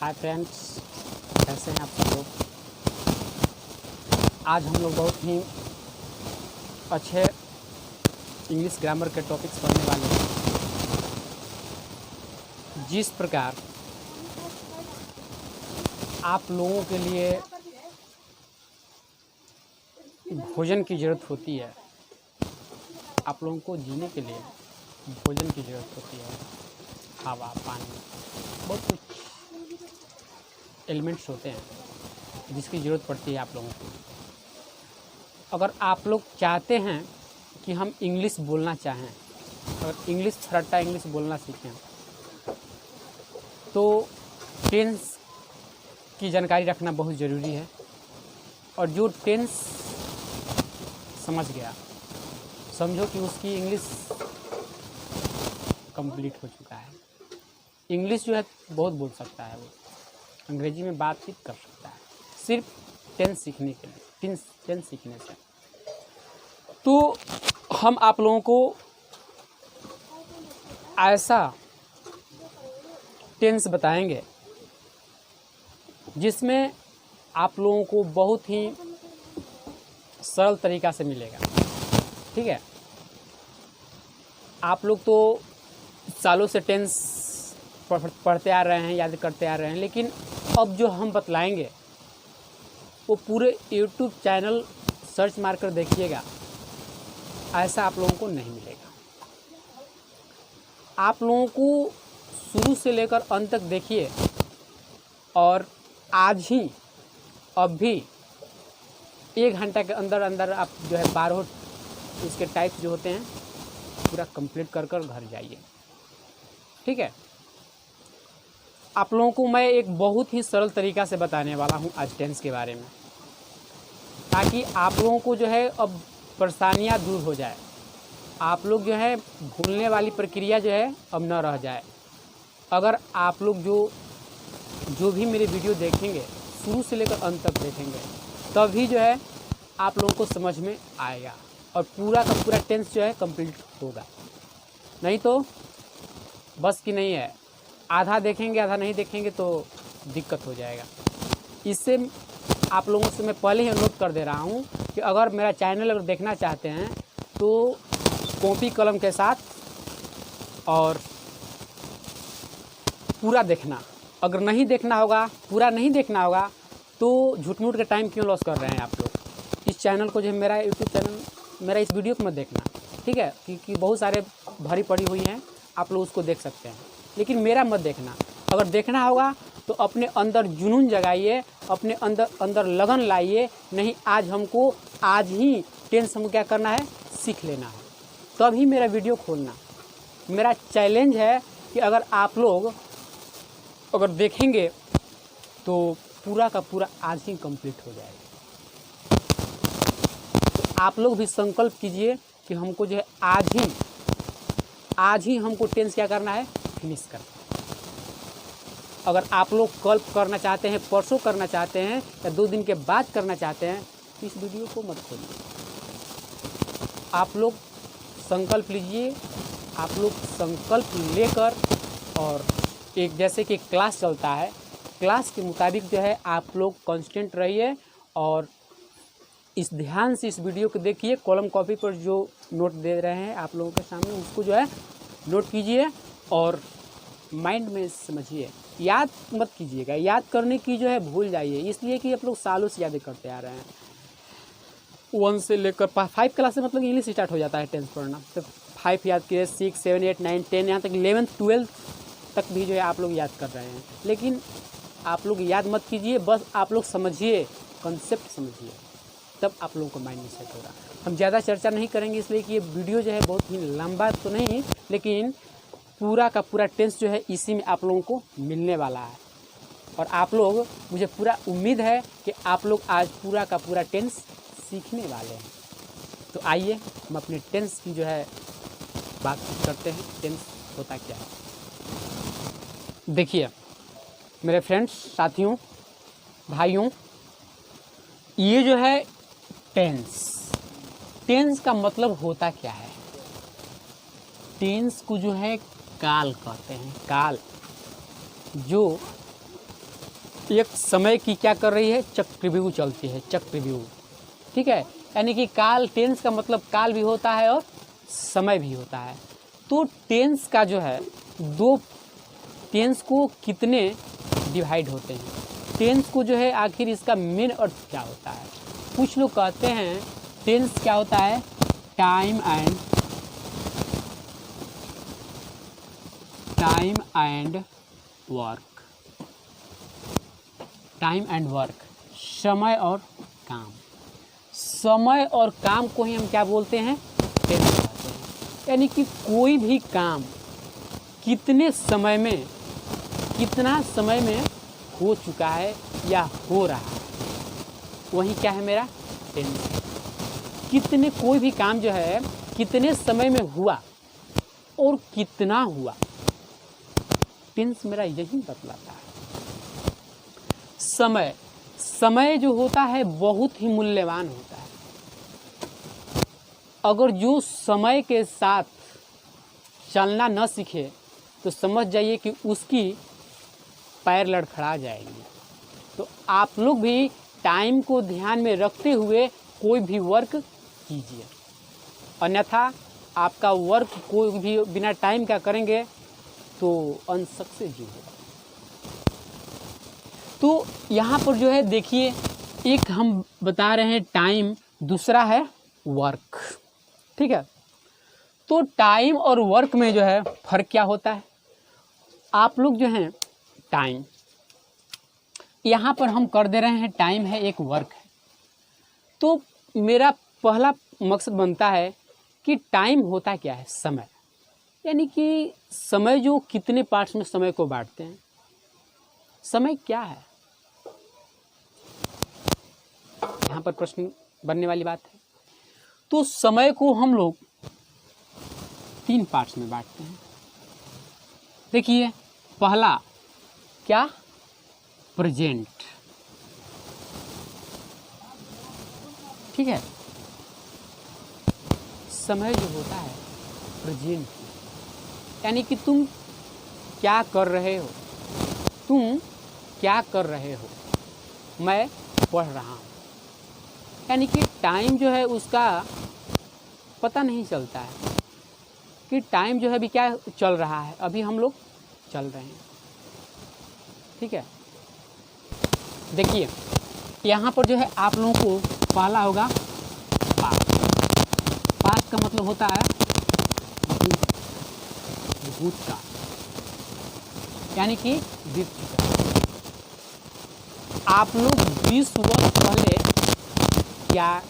Hi friends, कैसे हैं आप सब लोग। आज हम लोग बहुत ही अच्छे इंग्लिश ग्रामर के टॉपिक्स पढ़ने वाले हैं। जिस प्रकार आप लोगों के लिए भोजन की ज़रूरत होती है, आप लोगों को जीने के लिए भोजन की ज़रूरत होती है, हवा, पानी, बहुत कुछ एलिमेंट्स होते हैं जिसकी ज़रूरत पड़ती है आप लोगों को। अगर आप लोग चाहते हैं कि हम इंग्लिश बोलना चाहें, अगर इंग्लिश फरट्टा इंग्लिश बोलना सीखें, तो टेंस की जानकारी रखना बहुत ज़रूरी है। और जो टेंस समझ गया, समझो कि उसकी इंग्लिश कंप्लीट हो चुका है। इंग्लिश जो है बहुत बोल सकता है, वो अंग्रेजी में बातचीत कर सकता है, सिर्फ टेंस सीखने के लिए, टेंस सीखने से। तो हम आप लोगों को ऐसा टेंस बताएंगे जिसमें आप लोगों को बहुत ही सरल तरीक़ा से मिलेगा। ठीक है, आप लोग तो सालों से टेंस पढ़ते आ रहे हैं, याद करते आ रहे हैं, लेकिन अब जो हम बतलाएंगे वो पूरे YouTube चैनल सर्च मारकर देखिएगा, ऐसा आप लोगों को नहीं मिलेगा। आप लोगों को शुरू से लेकर अंत तक देखिए, और आज ही अब भी 1 घंटा के अंदर अंदर आप जो है 12 इसके टाइप्स जो होते हैं पूरा कंप्लीट कर घर जाइए। ठीक है, आप लोगों को मैं एक बहुत ही सरल तरीक़ा से बताने वाला हूं आज टेंस के बारे में, ताकि आप लोगों को जो है अब परेशानियां दूर हो जाए, आप लोग जो है भूलने वाली प्रक्रिया जो है अब न रह जाए। अगर आप लोग जो भी मेरे वीडियो देखेंगे, शुरू से लेकर अंत तक देखेंगे, तभी जो है आप लोगों को समझ में आएगा और पूरा का पूरा टेंस जो है कंप्लीट होगा। नहीं तो बस की नहीं है, आधा देखेंगे आधा नहीं देखेंगे तो दिक्कत हो जाएगा। इससे आप लोगों से मैं पहले ही अनुरोध कर दे रहा हूं कि अगर मेरा चैनल अगर देखना चाहते हैं तो कॉपी कलम के साथ और पूरा देखना। अगर नहीं देखना होगा, पूरा नहीं देखना होगा, तो झूठ मूठ का टाइम क्यों लॉस कर रहे हैं आप लोग। इस चैनल को जो है, मेरा यूट्यूब चैनल, मेरा इस वीडियो को मत देखना, ठीक है, क्योंकि बहुत सारे भरी पड़ी हुई हैं, आप लोग उसको देख सकते हैं, लेकिन मेरा मत देखना। अगर देखना होगा तो अपने अंदर जुनून जगाइए, अपने अंदर लगन लाइए। नहीं, आज ही टेंस हमको क्या करना है, सीख लेना है, तभी मेरा वीडियो खोलना। मेरा चैलेंज है कि अगर आप लोग अगर देखेंगे तो पूरा का पूरा आज ही कंप्लीट हो जाएगा। तो आप लोग भी संकल्प कीजिए कि हमको जो है आज ही हमको टेंस क्या करना है, फिनिश करना है। अगर आप लोग कल करना चाहते हैं, परसों करना चाहते हैं, या 2 दिन के बाद करना चाहते हैं, तो इस वीडियो को मत खोलिए। आप लोग संकल्प लीजिए, आप लोग संकल्प लेकर, और एक जैसे कि क्लास चलता है, क्लास के मुताबिक जो है आप लोग कांस्टेंट रहिए, और इस ध्यान से इस वीडियो को देखिए। कॉलम कॉपी पर जो नोट दे रहे हैं आप लोगों के सामने, उसको जो है नोट कीजिए और माइंड में समझिए। याद मत कीजिएगा, याद करने की जो है भूल जाइए, इसलिए कि आप लोग सालों से याद करते आ रहे हैं। 1 से लेकर 5 क्लास से मतलब इंग्लिश स्टार्ट हो जाता है टेंस पढ़ना, तो 5 याद किए, 6, 7, 8, 9, 10, यहाँ तक 11th 12th तक भी जो है आप लोग याद कर रहे हैं। लेकिन आप लोग याद मत कीजिए, बस आप लोग समझिए, कंसेप्ट समझिए, तब आप लोगों को माइंड में सेट होगा। हम ज़्यादा चर्चा नहीं करेंगे, इसलिए कि ये वीडियो जो है बहुत ही लंबा तो नहीं, लेकिन पूरा का पूरा टेंस जो है इसी में आप लोगों को मिलने वाला है। और आप लोग, मुझे पूरा उम्मीद है कि आप लोग आज पूरा का पूरा टेंस सीखने वाले हैं। तो आइए हम अपने टेंस की जो है बात करते हैं, टेंस होता क्या है। देखिए मेरे फ्रेंड्स, साथियों, भाइयों, ये जो है टेंस का मतलब होता क्या है। टेंस को जो है काल कहते हैं, काल, जो एक समय की क्या कर रही है, चक्रव्यूह चलती है, चक्रव्यूह। ठीक है, यानी कि काल, टेंस का मतलब काल भी होता है और समय भी होता है। तो टेंस का जो है, दो टेंस को कितने डिवाइड होते हैं, टेंस को जो है आखिर इसका मेन अर्थ क्या होता है। कुछ लोग कहते हैं टेंस क्या होता है, time and work, time and work, समय और काम। समय और काम को ही हम क्या बोलते हैं, टेंस कहते हैं। यानी कि कोई भी काम कितने समय में, कितना समय में हो चुका है या हो रहा है, वही क्या है मेरा टेंस। कितने, कोई भी काम जो है कितने समय में हुआ और कितना हुआ, टेंस मेरा यही बतलाता है। समय, समय जो होता है बहुत ही मूल्यवान होता है। अगर जो समय के साथ चलना न सीखे तो समझ जाइए कि उसकी पैर लड़खड़ा जाएंगे। तो आप लोग भी टाइम को ध्यान में रखते हुए कोई भी वर्क कीजिए, अन्यथा आपका वर्क कोई भी बिना टाइम का करेंगे तो अनसक्सेसफुल होगा। तो यहाँ पर जो है देखिए, एक हम बता रहे हैं टाइम, दूसरा है वर्क। ठीक है, तो टाइम और वर्क में जो है फर्क क्या होता है। आप लोग जो हैं टाइम, यहाँ पर हम कर दे रहे हैं टाइम है, एक वर्क है। तो मेरा पहला मकसद बनता है कि टाइम होता क्या है, समय। यानी कि समय जो कितने पार्ट्स में समय को बांटते हैं, समय क्या है, यहाँ पर प्रश्न बनने वाली बात है। तो समय को हम लोग 3 पार्ट्स में बांटते हैं। देखिए, पहला क्या, प्रेजेंट। ठीक है, समय जो होता है प्रेजेंट, यानी कि तुम क्या कर रहे हो, तुम क्या कर रहे हो, मैं पढ़ रहा हूँ। यानी कि टाइम जो है उसका पता नहीं चलता है कि टाइम जो है अभी क्या चल रहा है, अभी हम लोग चल रहे हैं। ठीक है, देखिए यहाँ पर जो है आप लोगों को पहला होगा पास्ट। पास्ट का मतलब होता है भूतकाल, यानी कि बीत चुका। आप लोग 20 वर्ष पहले क्या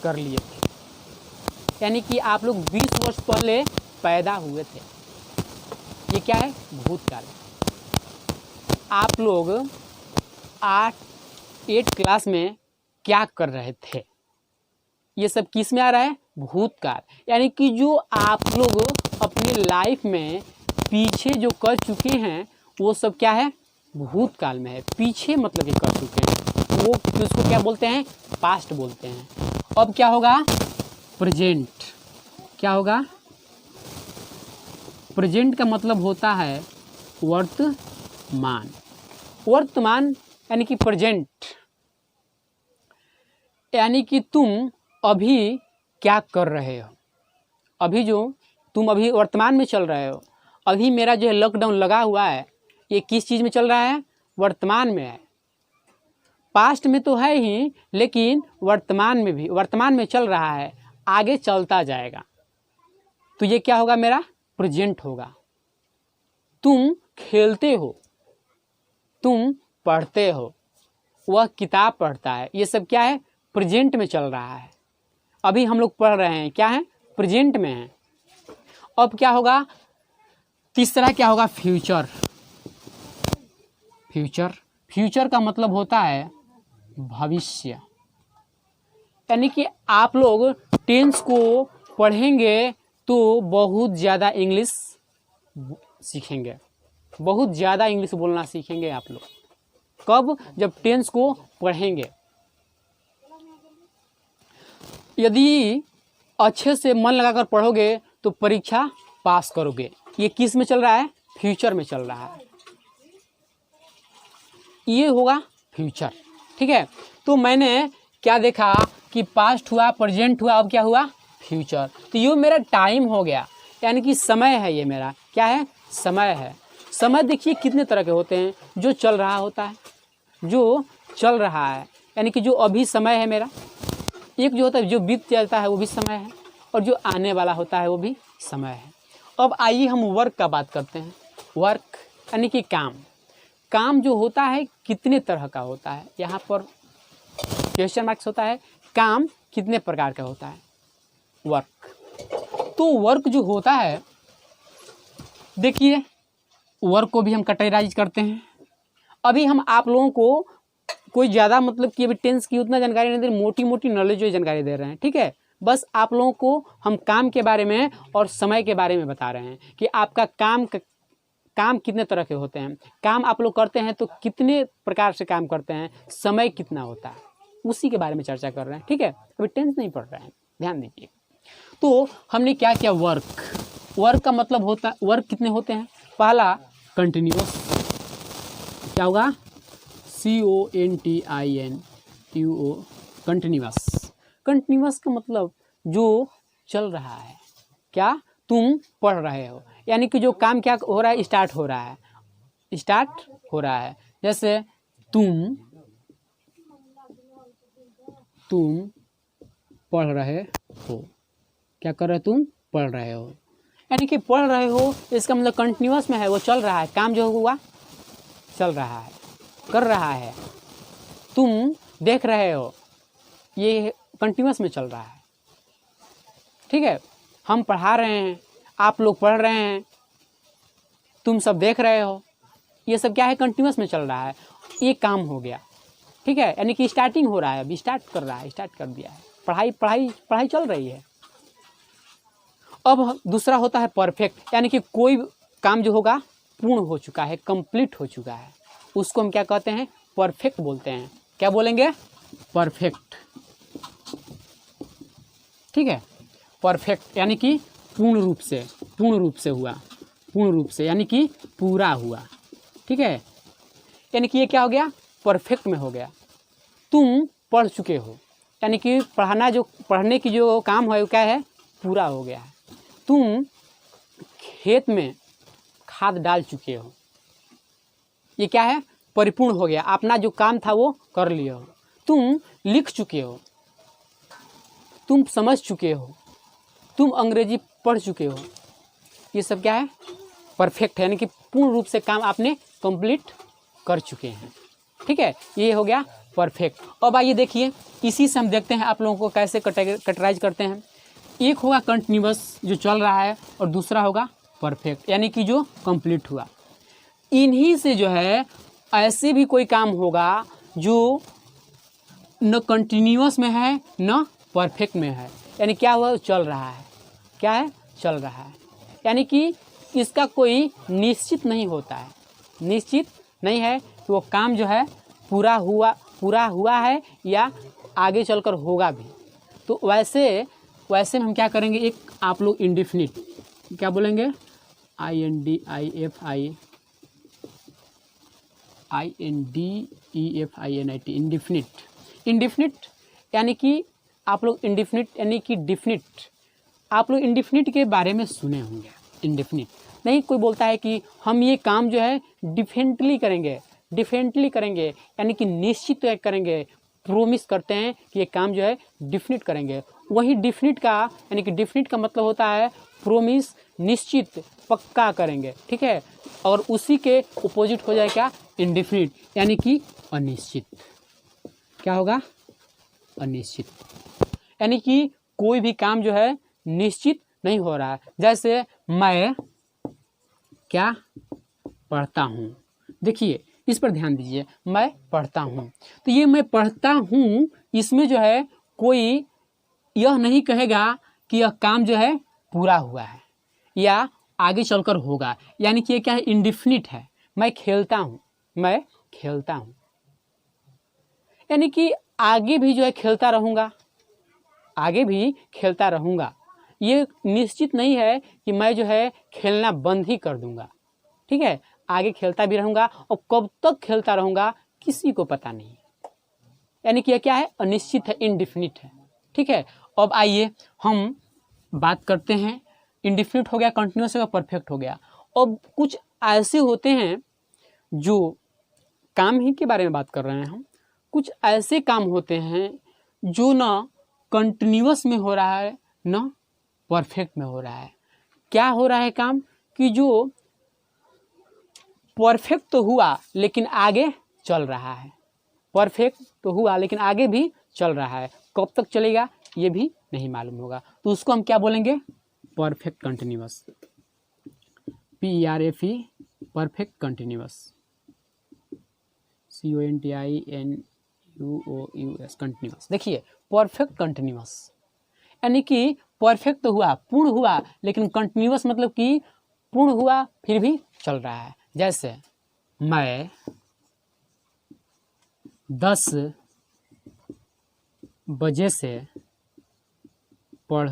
कर लिए थे, यानी कि आप लोग 20 वर्ष पहले पैदा हुए थे, ये क्या है, भूतकाल। आप लोग 8 क्लास में क्या कर रहे थे, ये सब किस में आ रहा है, भूतकाल। यानी कि जो आप लोग अपनी लाइफ में पीछे जो कर चुके हैं वो सब क्या है, भूतकाल में है। पीछे मतलब ये कर चुके हैं, वो उसको क्या बोलते हैं, पास्ट बोलते हैं। अब क्या होगा, प्रेजेंट। क्या होगा, प्रेजेंट का मतलब होता है वर्तमान। वर्तमान यानी कि प्रेजेंट, यानी कि तुम अभी क्या कर रहे हो। अभी जो तुम अभी वर्तमान में चल रहे हो, अभी मेरा जो है लॉकडाउन लगा हुआ है, ये किस चीज़ में चल रहा है, वर्तमान में है। पास्ट में तो है ही, लेकिन वर्तमान में भी, वर्तमान में चल रहा है, आगे चलता जाएगा। तो ये क्या होगा, मेरा प्रेजेंट होगा। तुम खेलते हो, तुम पढ़ते हो, वह किताब पढ़ता है, ये सब क्या है, प्रेजेंट में चल रहा है। अभी हम लोग पढ़ रहे हैं, क्या है, प्रेजेंट में है। अब क्या होगा, तीसरा क्या होगा, फ्यूचर। फ्यूचर, फ्यूचर का मतलब होता है भविष्य। यानी कि आप लोग टेंस को पढ़ेंगे तो बहुत ज़्यादा इंग्लिश सीखेंगे, बहुत ज़्यादा इंग्लिश बोलना सीखेंगे आप लोग। कब, जब टेंस को पढ़ेंगे। यदि अच्छे से मन लगाकर पढ़ोगे तो परीक्षा पास करोगे। ये किस में चल रहा है, फ्यूचर में चल रहा है। ये होगा फ्यूचर। ठीक है, तो मैंने क्या देखा कि पास्ट हुआ, प्रेजेंट हुआ, अब क्या हुआ, फ्यूचर। तो ये मेरा टाइम हो गया, यानी कि समय है, ये मेरा क्या है, समय है। समय देखिए कितने तरह के होते हैं, जो चल रहा होता है, जो चल रहा है यानी कि जो अभी समय है मेरा, एक जो होता है जो बीत जाता है वो भी समय है, और जो आने वाला होता है वो भी समय है। अब आइए हम वर्क का बात करते हैं। वर्क यानी कि काम। काम जो होता है कितने तरह का होता है, यहाँ पर क्वेश्चन मार्क्स होता है, काम कितने प्रकार का होता है, वर्क। तो वर्क जो होता है, देखिए वर्क को भी हम कैटेगराइज करते हैं। अभी हम आप लोगों को कोई ज़्यादा मतलब कि अभी टेंस की उतना जानकारी नहीं दे रहे, मोटी मोटी नॉलेज जो जानकारी दे रहे हैं। ठीक है, बस आप लोगों को हम काम के बारे में और समय के बारे में बता रहे हैं कि आपका काम कितने तरह के होते हैं, काम आप लोग करते हैं तो कितने प्रकार से काम करते हैं, समय कितना होता है, उसी के बारे में चर्चा कर रहे हैं। ठीक है, अभी टेंस नहीं पढ़ रहे हैं, ध्यान दीजिए। तो हमने क्या किया, वर्क का मतलब होता है, वर्क कितने होते हैं, पहला कंटिन्यूअस, क्या होगा, CONTINUO, कंटिन्यूअस का मतलब जो चल रहा है, क्या तुम पढ़ रहे हो, यानी कि जो काम क्या हो रहा है, स्टार्ट हो रहा है। जैसे तुम पढ़ रहे हो, क्या कर रहे हो, तुम पढ़ रहे हो, यानी कि पढ़ रहे हो, इसका मतलब कंटिन्यूअस में है, वो चल रहा है, काम जो हुआ चल रहा है, कर रहा है। तुम देख रहे हो, ये कंटिन्यूअस में चल रहा है। ठीक है, हम पढ़ा रहे हैं, आप लोग पढ़ रहे हैं, तुम सब देख रहे हो, ये सब क्या है, कंटिन्यूअस में चल रहा है, ये काम हो गया। ठीक है, यानी कि स्टार्टिंग हो रहा है, अभी स्टार्ट कर रहा है, स्टार्ट कर दिया है, पढ़ाई चल रही है। अब दूसरा होता है परफेक्ट, यानी कि कोई काम जो होगा पूर्ण हो चुका है, कंप्लीट हो चुका है, उसको हम क्या कहते हैं, परफेक्ट बोलते हैं। क्या बोलेंगे, परफेक्ट। ठीक है, परफेक्ट यानी कि पूर्ण रूप से हुआ, पूर्ण रूप से यानी कि पूरा हुआ। ठीक है, यानी कि ये क्या हो गया, परफेक्ट में हो गया। तुम पढ़ चुके हो, यानी कि पढ़ने की जो काम है वो क्या है, पूरा हो गया है। तुम खेत में खाद डाल चुके हो, ये क्या है, परिपूर्ण हो गया, अपना जो काम था वो कर लिए हो। तुम लिख चुके हो, तुम समझ चुके हो, तुम अंग्रेजी पढ़ चुके हो, ये सब क्या है, परफेक्ट है, यानी कि पूर्ण रूप से काम आपने कंप्लीट कर चुके हैं। ठीक है, ये हो गया परफेक्ट। अब आइए देखिए, इसी से हम देखते हैं आप लोगों को कैसे कैटेगराइज करते हैं। एक होगा कंटिन्यूअस जो चल रहा है, और दूसरा होगा परफेक्ट यानी कि जो कंप्लीट हुआ। इन्हीं से जो है ऐसे भी कोई काम होगा जो न कंटिन्यूअस में है न परफेक्ट में है, यानी क्या हुआ, चल रहा है, क्या है, चल रहा है, यानी कि इसका कोई निश्चित नहीं होता है, निश्चित नहीं है कि वो काम जो है पूरा हुआ है या आगे चलकर होगा भी। तो वैसे में हम क्या करेंगे, एक आप लोग इंडिफिनिट, क्या बोलेंगे, INDEFINIT, इंडिफिनिट यानी कि आप लोग इंडिफिनिट यानी कि डिफिनिट, आप लोग इंडिफिनिट के बारे में सुने होंगे। इंडिफिनिट नहीं, कोई बोलता है कि हम ये काम जो है डिफिनेटली करेंगे यानी कि निश्चित करेंगे, प्रोमिस करते हैं कि ये काम जो है डिफिनिट करेंगे। वही डिफिनिट का यानी कि डिफिनिट का मतलब होता है प्रोमिस, निश्चित, पक्का करेंगे। ठीक है, और उसी के अपोजिट हो जाए क्या, इंडिफिनिट यानी कि अनिश्चित। क्या होगा, अनिश्चित, यानी कि कोई भी काम जो है निश्चित नहीं हो रहा है। जैसे मैं क्या पढ़ता हूँ, देखिए इस पर ध्यान दीजिए, मैं पढ़ता हूँ, तो ये मैं पढ़ता हूँ, इसमें जो है कोई यह नहीं कहेगा कि यह काम जो है पूरा हुआ है या आगे चलकर होगा, यानी कि ये क्या है, इंडिफिनिट है। मैं खेलता हूँ, यानी कि आगे भी जो है खेलता रहूँगा, ये निश्चित नहीं है कि मैं जो है खेलना बंद ही कर दूंगा। ठीक है, आगे खेलता भी रहूँगा, और कब तक खेलता रहूँगा, किसी को पता नहीं है, यानी कि यह क्या है, अनिश्चित है, इनडिफिनिट है। ठीक है, अब आइए हम बात करते हैं, इनडिफिनिट हो गया, कंटिन्यूअस हो गया, परफेक्ट हो गया। अब कुछ ऐसे होते हैं जो काम ही के बारे में बात कर रहे हैं हम, कुछ ऐसे काम होते हैं जो ना कंटिन्यूअस में हो रहा है ना परफेक्ट में हो रहा है। क्या हो रहा है काम कि जो परफेक्ट तो हुआ लेकिन आगे चल रहा है, परफेक्ट तो हुआ लेकिन आगे भी चल रहा है, कब तक चलेगा ये भी नहीं मालूम होगा, तो उसको हम क्या बोलेंगे, perfect continuous, PERFE, perfect continuous, CONTINUOUS, continuous. देखिए परफेक्ट कंटिन्यूअस यानी कि परफेक्ट तो हुआ, पूर्ण हुआ, लेकिन कंटिन्यूअस मतलब कि पूर्ण हुआ फिर भी चल रहा है। जैसे मैं 10 बजे से पढ़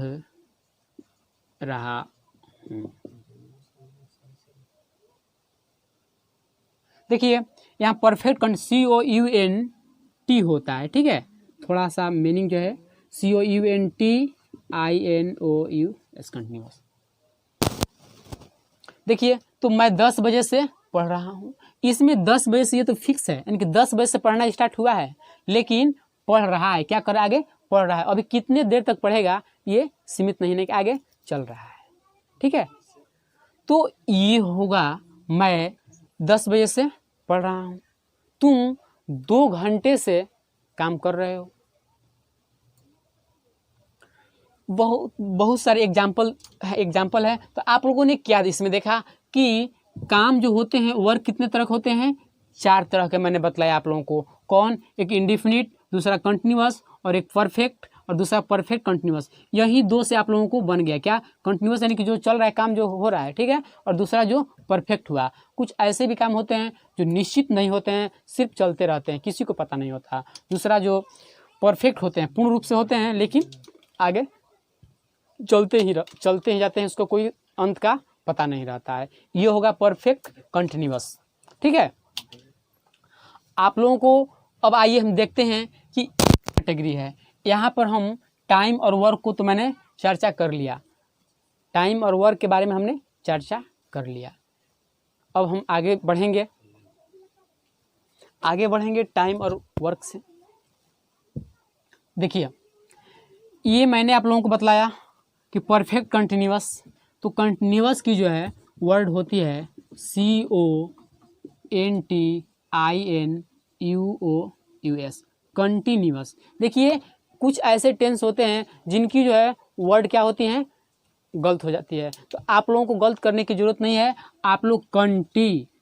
रहा हूँ। देखिए यहाँ परफेक्ट COUNT होता है, ठीक है, थोड़ा सा मीनिंग जो है COUNTINOUS, कंटिन्यूअस। देखिए तो मैं 10 बजे से पढ़ रहा हूँ, इसमें 10 बजे से ये तो फिक्स है, यानी कि 10 बजे से पढ़ना स्टार्ट हुआ है, लेकिन पढ़ रहा है, क्या कर रहा है, आगे पढ़ रहा है। अभी कितने देर तक पढ़ेगा ये सीमित नहीं है कि आगे चल रहा है। ठीक है, तो ये होगा मैं 10 बजे से पढ़ रहा हूँ, तुम 2 घंटे से काम कर रहे हो। बहुत सारे एग्जाम्पल है। तो आप लोगों ने क्या इसमें देखा कि काम जो होते हैं वर्क कितने तरह होते हैं, 4 तरह के मैंने बतलाया आप लोगों को। कौन, एक इंडिफिनिट, दूसरा कंटिन्यूअस, और एक परफेक्ट, और दूसरा परफेक्ट कंटिन्यूअस। यही 2 से आप लोगों को बन गया क्या, कंटिन्यूअस यानी कि जो चल रहा है काम, जो हो रहा है, ठीक है, और दूसरा जो परफेक्ट हुआ। कुछ ऐसे भी काम होते हैं जो निश्चित नहीं होते हैं, सिर्फ चलते रहते हैं, किसी को पता नहीं होता। दूसरा जो परफेक्ट होते हैं, पूर्ण रूप से होते हैं, लेकिन आगे चलते ही जाते हैं, उसको कोई अंत का पता नहीं रहता है। ये होगा परफेक्ट कंटिन्यूअस। ठीक है, आप लोगों को अब आइए हम देखते हैं कि कैटेगरी है। यहाँ पर हम टाइम और वर्क को तो मैंने चर्चा कर लिया, टाइम और वर्क के बारे में हमने चर्चा कर लिया। अब हम आगे बढ़ेंगे टाइम और वर्क से। देखिए ये मैंने आप लोगों को बतलाया कि परफेक्ट कंटिन्यूअस, तो कंटिन्यूअस की जो है वर्ड होती है CONTINUOUS, कंटिन्यूअस। देखिए कुछ ऐसे टेंस होते हैं जिनकी जो है वर्ड क्या होती हैं, गलत हो जाती है, तो आप लोगों को गलत करने की जरूरत नहीं है, आप लोग CONTINUOUS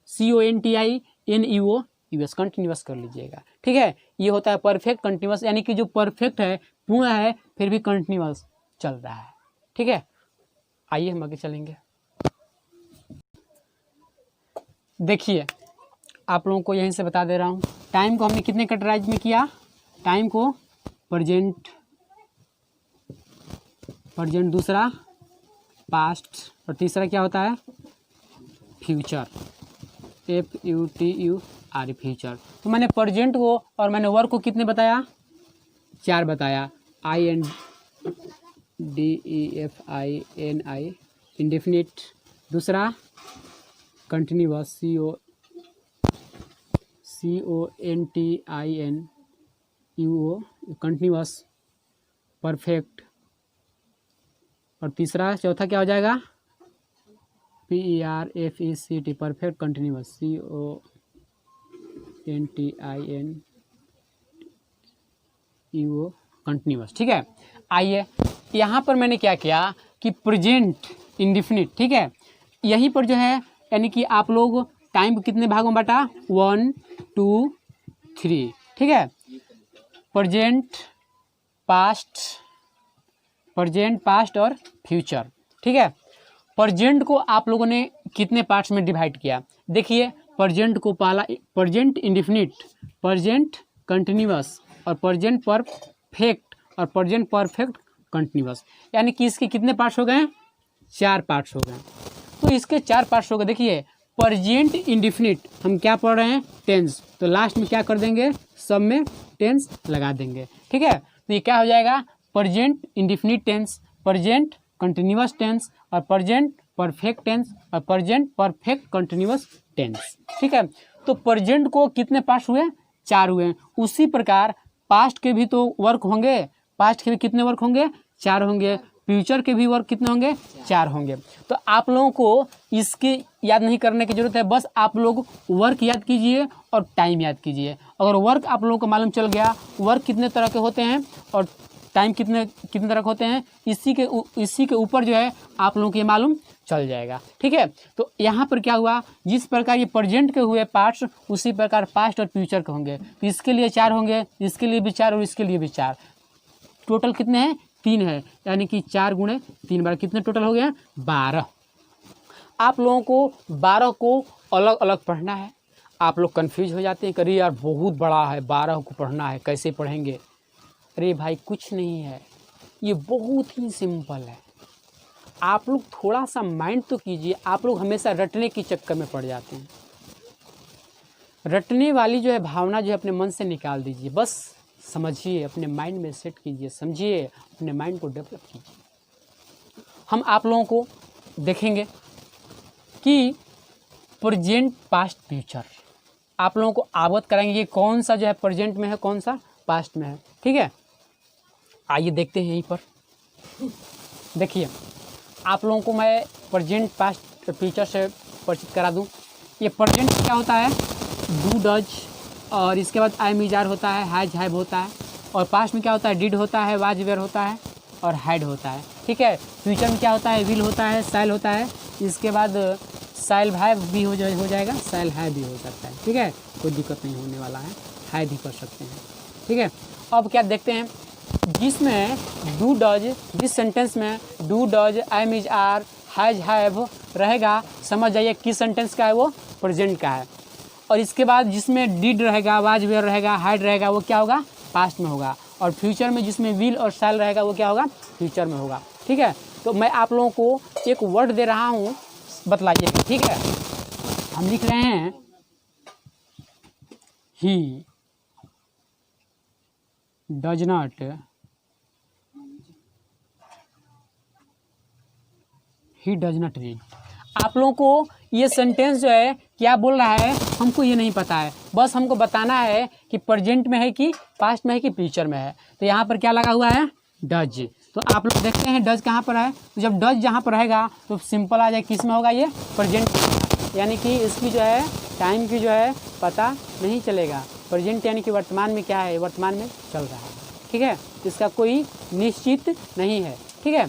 कंटिन्यूअस कर लीजिएगा। ठीक है, ये होता है परफेक्ट कंटिन्यूअस, यानी कि जो परफेक्ट है, पूर्ण है, फिर भी कंटिन्यूअस चल रहा है। ठीक है, आइए हम आगे चलेंगे। देखिए आप लोगों को यहीं से बता दे रहा हूँ, टाइम को हमने कितने कैटेगराइज में किया, टाइम को प्रेजेंट, दूसरा पास्ट, और तीसरा क्या होता है, फ्यूचर, FUTUR, फ्यूचर। तो मैंने प्रेजेंट को और मैंने वर्क को कितने बताया, 4 बताया, INDEFINI, इंडेफिनिट, दूसरा कंटिन्यूअस, CONTINUO, कंटिन्यूअस, परफेक्ट, और तीसरा चौथा क्या हो जाएगा, PERFECT, perfect continuous, CONTINUO, continuous. ठीक है, आइए यहाँ पर मैंने क्या किया कि प्रेजेंट इंडिफिनिट, ठीक है, यहीं पर जो है यानी कि आप लोग टाइम को कितने भागों में बांटा, 1 2 3, ठीक है, प्रेजेंट, पास्ट और फ्यूचर। ठीक है, प्रेजेंट को आप लोगों ने कितने पार्ट्स में डिवाइड किया, देखिए प्रेजेंट को पहला प्रेजेंट इंडिफिनिट, प्रेजेंट कंटिन्यूअस, और प्रेजेंट परफेक्ट, और प्रेजेंट परफेक्ट कंटिन्यूअस, यानी कि इसके कितने पार्ट्स हो गए, 4 पार्ट्स हो गए। तो इसके 4 पार्ट्स हो गए। देखिए प्रेजेंट इंडेफिनिट हम क्या पढ़ रहे हैं, टेंस, तो लास्ट में क्या कर देंगे, सब में टेंस लगा देंगे। ठीक है, तो ये क्या हो जाएगा, present indefinite tense, present continuous tense और प्रेजेंट परफेक्ट टेंस और प्रेजेंट परफेक्ट कंटिन्यूअस टेंस। ठीक है, तो प्रेजेंट को कितने पार्ट्स हुए, 4 हुए। उसी प्रकार पास्ट के भी तो वर्क होंगे, पास्ट के भी कितने वर्क होंगे, 4 होंगे। फ्यूचर के भी वर्क कितने होंगे, 4 होंगे। तो आप लोगों को इसकी याद नहीं करने की जरूरत है, बस आप लोग वर्क याद कीजिए और टाइम याद कीजिए। अगर वर्क आप लोगों को मालूम चल गया, वर्क कितने तरह के होते हैं और टाइम कितने तरह के होते हैं, इसी के ऊपर जो है आप लोगों को ये मालूम चल जाएगा। ठीक है, तो यहाँ पर क्या हुआ, जिस प्रकार ये प्रेजेंट के हुए पार्ट्स, उसी प्रकार पास्ट और फ्यूचर के होंगे। तो इसके लिए 4 होंगे, इसके लिए भी 4 और इसके लिए भी 4। टोटल कितने हैं, 3 है, यानी कि 4 गुणे 3 बार कितने टोटल हो गए, 12। आप लोगों को 12 को अलग अलग पढ़ना है। आप लोग कन्फ्यूज हो जाते हैं, अरे यार बहुत बड़ा है, 12 को पढ़ना है, कैसे पढ़ेंगे। अरे भाई कुछ नहीं है, ये बहुत ही सिंपल है। आप लोग थोड़ा सा माइंड तो कीजिए। आप लोग हमेशा रटने के चक्कर में पड़ जाते हैं। रटने वाली जो है भावना जो है अपने मन से निकाल दीजिए, बस समझिए, अपने माइंड में सेट कीजिए, समझिए, अपने माइंड को डेवलप कीजिए। हम आप लोगों को देखेंगे कि प्रेजेंट पास्ट फ्यूचर आप लोगों को अवगत कराएंगे कि कौन सा जो है प्रेजेंट में है, कौन सा पास्ट में है। ठीक है, आइए देखते हैं। यहीं पर देखिए, आप लोगों को मैं प्रेजेंट पास्ट फ्यूचर से परिचित करा दूं। ये प्रेजेंट क्या होता है, डू डज, और इसके बाद आई मीजार होता है, हैज हैव होता है, और पास्ट में क्या होता है, डिड होता है, वाज वेयर होता है और हैड होता है। ठीक है, फ्यूचर में क्या होता है, विल होता है, शैल होता है, इसके बाद शैल हैव भी हो जाएगा, शैल हैव भी हो सकता है। ठीक है, कोई दिक्कत नहीं होने वाला है, हैव भी कर सकते हैं। ठीक है, अब क्या देखते हैं, जिसमें डू डज, जिस सेंटेंस में do does, am is are, has have रहेगा, समझ जाइए किस सेंटेंस का है, वो प्रेजेंट का है। और इसके बाद जिसमें डिड रहेगा, वाज वेयर रहेगा, हैड रहेगा, वो क्या होगा, पास्ट में होगा। और फ्यूचर में जिसमें विल और शैल रहेगा, वो क्या होगा, फ्यूचर में होगा। ठीक है, तो मैं आप लोगों को एक वर्ड दे रहा हूँ, बतलाइए। ठीक है, हम लिख रहे हैं he does not, he does not read. आप लोगों को ये सेंटेंस जो है क्या बोल रहा है, हमको ये नहीं पता है, बस हमको बताना है कि प्रेजेंट में है कि पास्ट में है कि फ्यूचर में है। तो यहाँ पर क्या लगा हुआ है, डज। तो आप लोग देखते हैं डज कहाँ पर है, तो जब डज जहाँ पर रहेगा तो सिंपल आ जाए, किस में होगा, ये प्रेजेंट में होगा। यानी कि इसकी जो है टाइम की जो है पता नहीं चलेगा। प्रेजेंट यानी कि वर्तमान में क्या है, वर्तमान में चल रहा है। ठीक है, इसका कोई निश्चित नहीं है। ठीक है,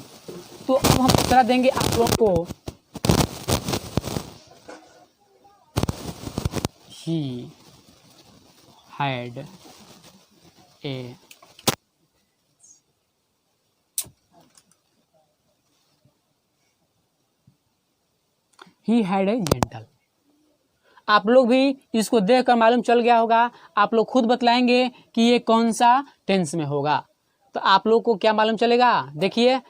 तो अब हम दूसरा देंगे आप लोग को, ही हैड ए जेंटल। आप लोग भी इसको देखकर मालूम चल गया होगा, आप लोग खुद बतलाएंगे कि ये कौन सा टेंस में होगा। तो आप लोग को क्या मालूम चलेगा, देखिए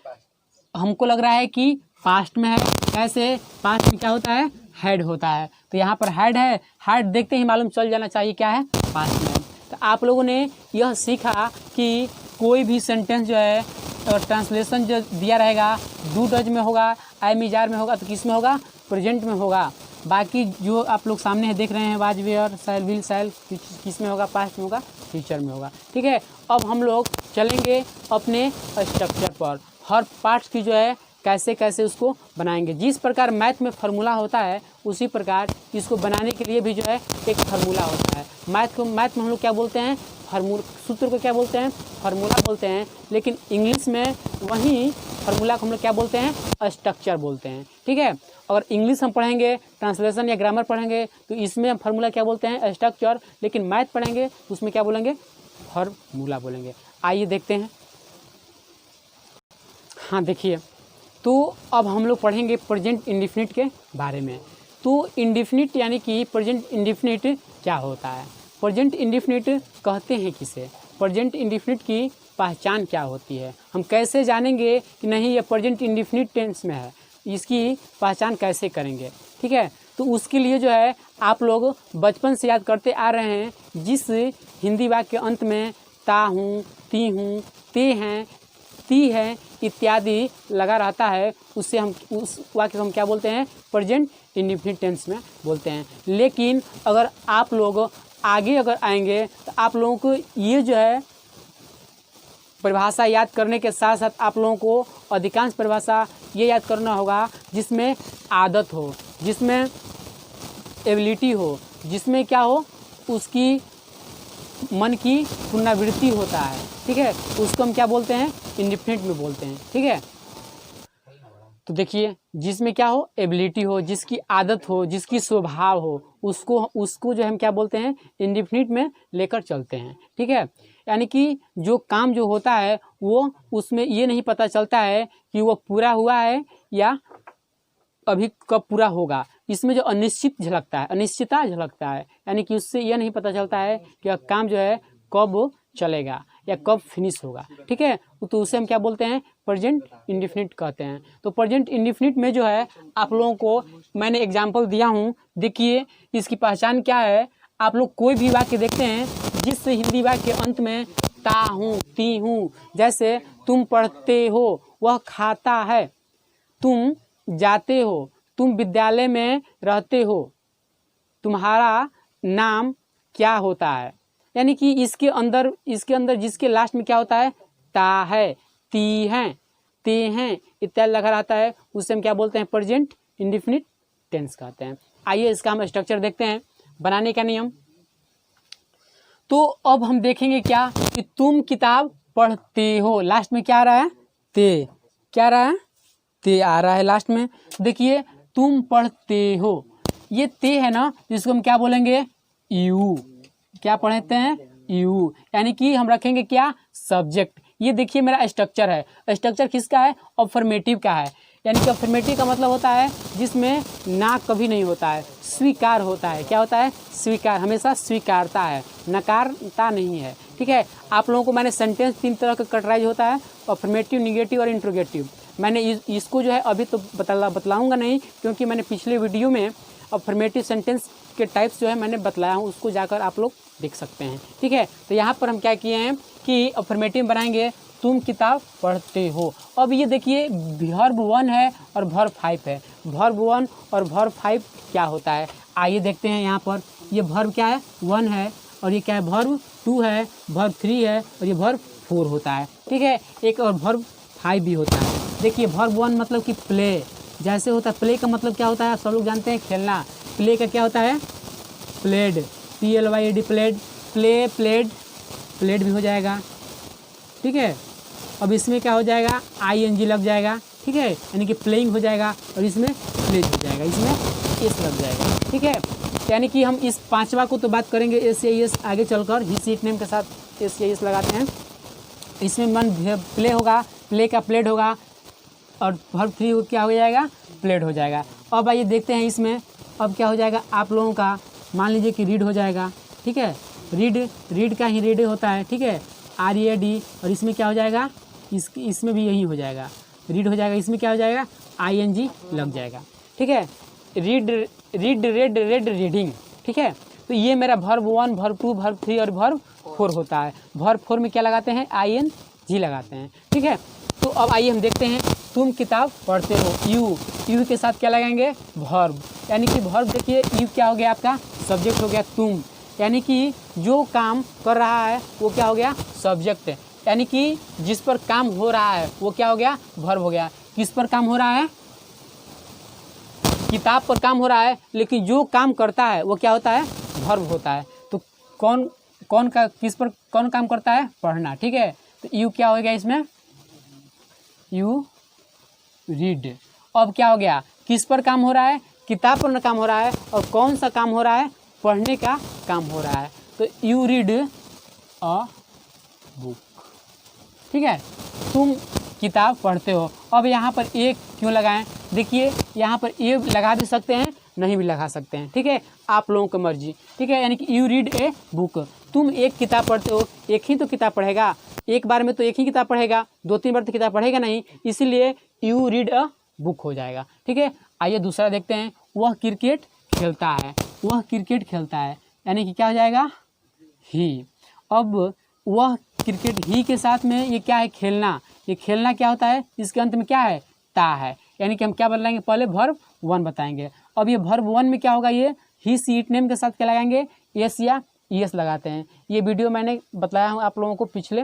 हमको लग रहा है कि पास्ट में है। कैसे, पास्ट में क्या होता है, हैड होता है, तो यहाँ पर हैड है, हैड देखते ही मालूम चल जाना चाहिए क्या है, पास्ट में। तो आप लोगों ने यह सीखा कि कोई भी सेंटेंस जो है ट्रांसलेशन जो दिया रहेगा, डू डज में होगा, आई मीजार में होगा, तो किस में होगा, प्रेजेंट में होगा। बाकी जो आप लोग सामने है देख रहे हैं, was were, shall will shall, किस में होगा, पास्ट में होगा, फ्यूचर में होगा। ठीक है, अब हम लोग चलेंगे अपने स्ट्रक्चर पर, हर पार्ट्स की जो है कैसे कैसे उसको बनाएंगे। जिस प्रकार मैथ में फार्मूला होता है, उसी प्रकार इसको बनाने के लिए भी जो है एक फार्मूला होता है। मैथ में हम लोग क्या बोलते हैं, सूत्र को क्या बोलते हैं, फार्मूला बोलते हैं। लेकिन इंग्लिश में वही फार्मूला को हम लोग क्या बोलते हैं, स्ट्रक्चर बोलते हैं। ठीक है, अगर इंग्लिश हम पढ़ेंगे, ट्रांसलेशन या ग्रामर पढ़ेंगे, तो इसमें हम फार्मूला क्या बोलते हैं, स्ट्रक्चर। लेकिन मैथ पढ़ेंगे तो उसमें क्या बोलेंगे, फार्मूला बोलेंगे। आइए देखते हैं। हाँ देखिए, तो अब हम लोग पढ़ेंगे प्रेजेंट इंडेफिनिट के बारे में। तो इंडेफिनिट यानी कि प्रेजेंट इंडेफिनिट क्या होता है, प्रेजेंट इंडेफिनिट कहते हैं किसे, प्रेजेंट इंडेफिनिट की पहचान क्या होती है, हम कैसे जानेंगे कि नहीं ये प्रेजेंट इंडेफिनिट टेंस में है, इसकी पहचान कैसे करेंगे। ठीक है, तो उसके लिए जो है आप लोग बचपन से याद करते आ रहे हैं, जिस हिंदी वाक्य के अंत में ता हूँ, ती हूँ, ते हैं, ती है इत्यादि लगा रहता है, उससे हम उस वाक्य को हम क्या बोलते हैं, प्रेजेंट इंडेफिनिट टेंस में बोलते हैं। लेकिन अगर आप लोग आगे अगर आएंगे तो आप लोगों को ये जो है परिभाषा याद करने के साथ साथ आप लोगों को अधिकांश परिभाषा ये याद करना होगा जिसमें आदत हो, जिसमें एबिलिटी हो, जिसमें क्या हो, उसकी मन की पुनरावृत्ति होता है, ठीक है, उसको हम क्या बोलते हैं, इंडेफिनिट में बोलते हैं, ठीक है। तो देखिए जिसमें क्या हो, एबिलिटी हो, जिसकी आदत हो, जिसकी स्वभाव हो, उसको जो हम क्या बोलते हैं, इंडेफिनिट में लेकर चलते हैं, ठीक है। यानी कि जो काम जो होता है वो उसमें ये नहीं पता चलता है कि वो पूरा हुआ है या अभी कब पूरा होगा, इसमें जो अनिश्चित झलकता है, अनिश्चितता झलकता है, यानी कि उससे यह नहीं पता चलता है कि यह काम जो है कब चलेगा या कब फिनिश होगा, ठीक है। तो उसे हम क्या बोलते हैं, प्रेजेंट इंडेफिनिट कहते हैं। तो प्रेजेंट इंडेफिनिट में जो है आप लोगों को मैंने एग्जाम्पल दिया हूँ, देखिए इसकी पहचान क्या है। आप लोग कोई भी वाक्य देखते हैं जिस हिंदी वाक्य के अंत में ता हूँ, ती हूँ, जैसे तुम पढ़ते हो, वह खाता है, तुम जाते हो, तुम विद्यालय में रहते हो, तुम्हारा नाम क्या होता है, यानी कि इसके अंदर जिसके लास्ट में क्या होता है, ता है, ती हैं, ते हैं इत्यादि लगा रहता है, उससे हम क्या बोलते हैं, प्रेजेंट इंडेफिनिट टेंस कहते हैं। आइए इसका हम स्ट्रक्चर देखते हैं, बनाने का नियम। तो अब हम देखेंगे क्या कि तुम किताब पढ़ते हो, लास्ट में क्या आ रहा है, ते, क्या आ रहा है, ते आ रहा है लास्ट में। देखिए तुम पढ़ते हो, ये ते है ना, जिसको हम क्या बोलेंगे, यू, क्या पढ़ते हैं, यू, यानी कि हम रखेंगे क्या, सब्जेक्ट। ये देखिए मेरा स्ट्रक्चर है, स्ट्रक्चर किसका है, अफर्मेटिव का है, यानी कि अफर्मेटिव का मतलब होता है जिसमें ना कभी नहीं होता है, स्वीकार होता है, क्या होता है, स्वीकार, हमेशा स्वीकारता है, नकारता नहीं है, ठीक है। आप लोगों को मैंने सेंटेंस 3 तरह का कैटेगराइज होता है, अफर्मेटिव, निगेटिव और इंट्रोगेटिव। मैंने इसको जो है अभी तो बतलाऊंगा नहीं, क्योंकि मैंने पिछले वीडियो में अफर्मेटिव सेंटेंस के टाइप्स जो है मैंने बतलाया हूँ, उसको जाकर आप लोग देख सकते हैं, ठीक है। तो यहाँ पर हम क्या किए हैं कि अफर्मेटिव बनाएंगे, तुम किताब पढ़ते हो। अब ये देखिए वर्ब 1 है और वर्ब 5 है, वर्ब 1 और वर्ब 5 क्या होता है, आइए देखते हैं। यहाँ पर ये वर्ब क्या है, 1 है, और ये क्या है, वर्ब 2 है, वर्ब 3 है, और ये वर्ब 4 होता है, ठीक है। एक और वर्ब 5 भी होता है। देखिए वर्ब 1 मतलब कि प्ले, जैसे होता है, प्ले का मतलब क्या होता है, सब लोग जानते हैं, खेलना। प्ले का क्या होता है, played, PLYED, played, play, played, played भी हो जाएगा, ठीक है। अब इसमें क्या हो जाएगा, ING लग जाएगा, ठीक है, यानी कि प्लेइंग हो जाएगा, और इसमें प्लेज हो जाएगा, इसमें एस लग जाएगा, ठीक है। यानी कि हम इस 5वां को तो बात करेंगे SAES आगे चलकर, ही सीट नेम के साथ SAES लगाते हैं। इसमें मन प्ले होगा, प्ले का प्लेड होगा, और वर्ब 3 क्या हो जाएगा, प्लेड हो जाएगा। अब आइए देखते हैं इसमें, अब क्या हो जाएगा आप लोगों का, मान लीजिए कि रीड हो जाएगा, ठीक है, रीड का ही रीड होता है, ठीक है, RED, और इसमें क्या हो जाएगा, इसमें भी यही हो जाएगा, रीड हो जाएगा, इसमें क्या हो जाएगा, ING लग जाएगा, ठीक है। रीड, रेड, रीडिंग, ठीक है। तो ये मेरा वर्ब 1, वर्ब 2, वर्ब 3 और वर्ब 4 होता है। वर्ब 4 में क्या लगाते हैं, ING लगाते हैं, ठीक है। तो अब आइए हम देखते हैं, तुम किताब पढ़ते हो, यू के साथ क्या लगाएंगे, वर्ब, यानी कि वर्ब देखिए यू क्या हो गया आपका, सब्जेक्ट हो गया तुम, यानी कि जो काम कर रहा है वो क्या हो गया, सब्जेक्ट, यानी कि जिस पर काम हो रहा है वो क्या हो गया, वर्ब हो गया। किस पर काम हो रहा है, किताब पर काम हो रहा है, लेकिन जो काम करता है वो क्या होता है, वर्ब होता है। तो कौन काम करता है, पढ़ना, ठीक है। तो यू क्या हो गया इसमें, यू रीड। अब क्या हो गया, किस पर काम हो रहा है, किताब पर काम हो रहा है, और कौन सा काम हो रहा है, पढ़ने का काम हो रहा है। तो यू रीड अ बुक, ठीक है, तुम किताब पढ़ते हो। अब यहाँ पर एक क्यों लगाएं, देखिए यहाँ पर ये लगा भी सकते हैं, नहीं भी लगा सकते हैं, ठीक है, आप लोगों की मर्जी, ठीक है। यानी कि यू रीड ए बुक, तुम एक किताब पढ़ते हो, एक ही तो किताब पढ़ेगा, एक बार में तो एक ही किताब पढ़ेगा, 2-3 बार तो किताब पढ़ेगा नहीं, इसीलिए यू रीड अ बुक हो जाएगा, ठीक है। आइए दूसरा देखते हैं, वह क्रिकेट खेलता है, वह क्रिकेट खेलता है, यानी कि क्या हो जाएगा ही। अब वह क्रिकेट ही के साथ में ये क्या है खेलना, ये खेलना क्या होता है, इसके अंत में क्या है ता है, यानी कि हम क्या बताएंगे पहले वर्ब वन बताएंगे। अब ये वर्ब वन में क्या होगा, ये ही सी इट नेम के साथ क्या लगाएंगे एस या ईएस लगाते हैं। ये वीडियो मैंने बताया हूँ आप लोगों को, पिछले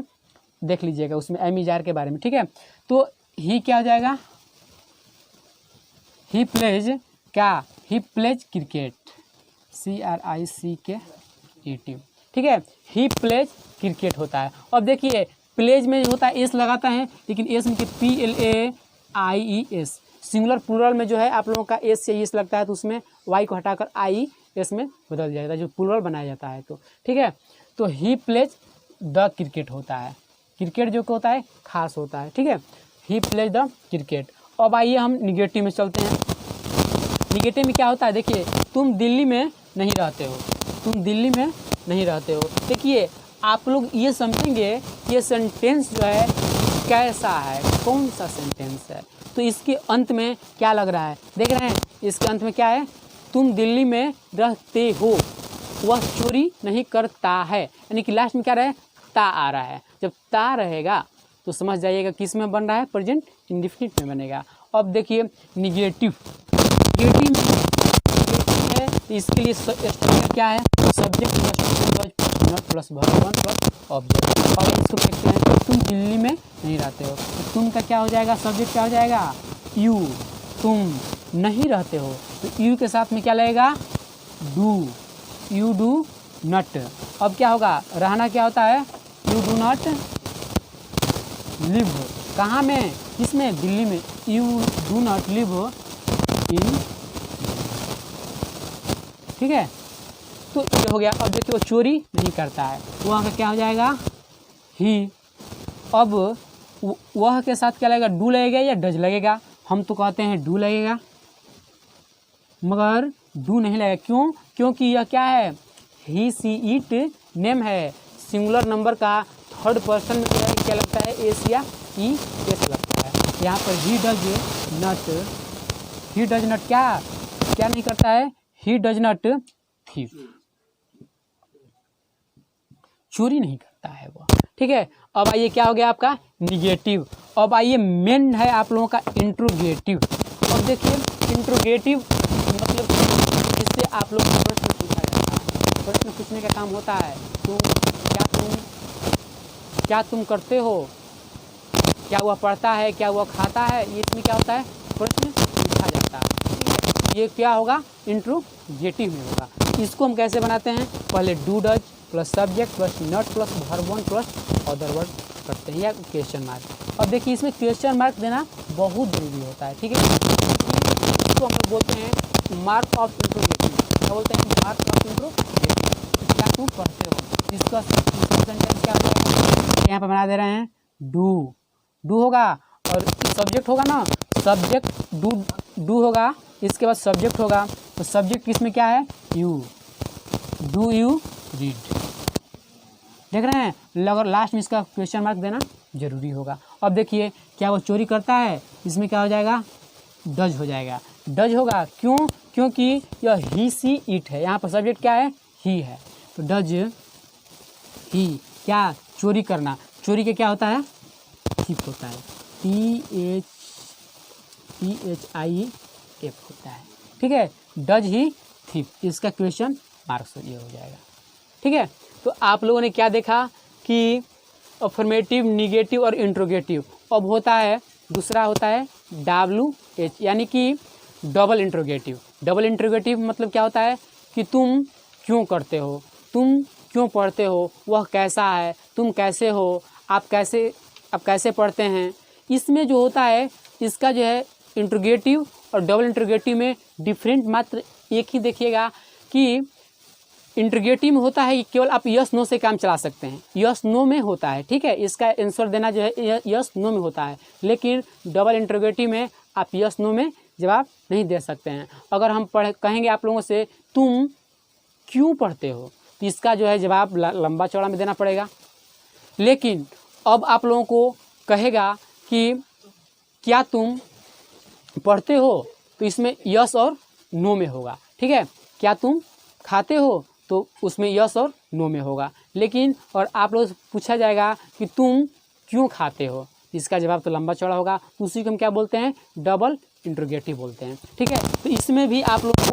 देख लीजिएगा उसमें एमी जार के बारे में, ठीक है। तो ही क्या हो जाएगा, ही प्लेज क्या, ही प्लेज क्रिकेट, CRICKET, ठीक है। ही प्लेज क्रिकेट होता है। अब देखिए प्लेज में जो होता है एस लगाता है, लेकिन एस में PLAIES, सिंगुलर प्लूरल में जो है आप लोगों का एस से एस लगता है, तो उसमें वाई को हटाकर IES में बदल जाएगा, जो प्लूरल बनाया जाता है, तो ठीक है। तो ही प्लेज द क्रिकेट होता है, क्रिकेट जो होता है खास होता है, ठीक है। He plays the cricket. अब आइए हम निगेटिव में चलते हैं। निगेटिव में क्या होता है, देखिए तुम दिल्ली में नहीं रहते हो, तुम दिल्ली में नहीं रहते हो। देखिए आप लोग ये समझेंगे ये सेंटेंस जो है कैसा है, कौन सा सेंटेंस है। तो इसके अंत में क्या लग रहा है, देख रहे हैं इसके अंत में क्या है, तुम दिल्ली में रहते हो, वह चोरी नहीं करता है, यानी कि लास्ट में क्या रहे ता आ रहा है। जब ता रहेगा तो समझ जाइएगा किस में बन रहा है, प्रेजेंट इंडेफिनिट में बनेगा। अब देखिए निगेटिव, निगेटिव है तो इसके लिए स्ट्रक्चर क्या है, subject plus verb one plus object. और इसको देखते हैं तुम दिल्ली में नहीं रहते हो, तो तुम का क्या हो जाएगा, सब्जेक्ट क्या हो जाएगा यू, तुम नहीं रहते हो तो यू के साथ में क्या लगेगा डू, यू डू नॉट। अब क्या होगा, रहना क्या होता है, यू डू नॉट लिव, कहाँ में, किसमें, दिल्ली में, you do not live in, ठीक है। तो ये हो गया। अब देखिए वो चोरी नहीं करता है, वह का क्या हो जाएगा ही। अब वह के साथ क्या लगेगा, डू लगेगा या डज लगेगा, हम तो कहते हैं डू लगेगा, मगर डू नहीं लगेगा, क्यों, क्योंकि यह क्या है ही सी इट नेम है, सिंगुलर नंबर का थर्ड पर्सन में क्या लगता है एस या ई एस लगता है। यहाँ पर he does not, he does not क्या क्या नहीं करता है, ही डज नॉट थीफ, चोरी नहीं करता है वो, ठीक है। अब आइए क्या हो गया आपका निगेटिव। अब आइए मेन है आप लोगों का इंट्रोगेटिव। अब देखिए इंट्रोगेटिव मतलब इससे आप लोग को प्रश्न पूछा जाता है, प्रश्न पूछने का काम होता है, तो क्या तुम करते हो, क्या वह पढ़ता है, क्या वह खाता है, ये इसमें क्या होता है प्रश्न पूछा जाता है, ठीक है। ये क्या होगा इंट्रोगेटिव में होगा। इसको हम कैसे बनाते हैं, पहले do does plus subject plus not plus verb one plus other word करते हैं, या क्वेश्चन मार्क। अब देखिए इसमें क्वेश्चन मार्क देना बहुत जरूरी होता है, ठीक है। इसको हम लोग बोलते हैं मार्क ऑफ इंट्रोगेटिव, क्या बोलते हैं मार्क ऑफ इंट्रोगेटिव, क्या तुम पढ़ते हो। इसका सेंटेंस क्या होगा, यहाँ पर बना दे रहे हैं डू, डू होगा और सब्जेक्ट होगा ना, सब्जेक्ट डू होगा, इसके बाद सब्जेक्ट होगा, तो सब्जेक्ट किसमें क्या है यू, डू यू रीड, देख रहे हैं, लगभग लास्ट में इसका क्वेश्चन मार्क देना जरूरी होगा। अब देखिए क्या वो चोरी करता है, इसमें क्या हो जाएगा डज हो जाएगा, डज होगा, क्यों, क्योंकि यह ही सी इट है, यहाँ पर सब्जेक्ट क्या है ही है, तो डज ही क्या चोरी करना, चोरी के क्या होता है थीफ होता है, THIEF होता है, ठीक है। डज ही थीफ, इसका क्वेश्चन मार्क्स ये हो जाएगा, ठीक है। तो आप लोगों ने क्या देखा कि अफर्मेटिव, निगेटिव और इंट्रोगेटिव। अब होता है दूसरा होता है WH, यानी कि डबल इंट्रोगेटिव। डबल इंट्रोगेटिव मतलब क्या होता है कि तुम क्यों करते हो, तुम क्यों पढ़ते हो, वह कैसा है, तुम कैसे हो, आप कैसे पढ़ते हैं। इसमें जो होता है इसका जो है इंट्रोगेटिव और डबल इंट्रोगेटिव में डिफरेंट मात्र एक ही देखिएगा कि इंट्रोगेटिव में होता है कि केवल आप यस नो से काम चला सकते हैं, यस नो में होता है, ठीक है। इसका आंसर देना जो है यस नो में होता है, लेकिन डबल इंट्रोगेटिव में आप यस नो में जवाब नहीं दे सकते हैं। अगर हम कहेंगे आप लोगों से तुम क्यों पढ़ते हो, तो इसका जो है जवाब लंबा चौड़ा में देना पड़ेगा। लेकिन अब आप लोगों को कहेगा कि क्या तुम पढ़ते हो, तो इसमें यस और नो में होगा, ठीक है, क्या तुम खाते हो, तो उसमें यस और नो में होगा। लेकिन और आप लोग पूछा जाएगा कि तुम क्यों खाते हो, इसका जवाब तो लंबा चौड़ा होगा, तो उसी को हम क्या बोलते हैं, डबल इंट्रोगेटिव बोलते हैं। ठीक है, तो इसमें भी आप लोग को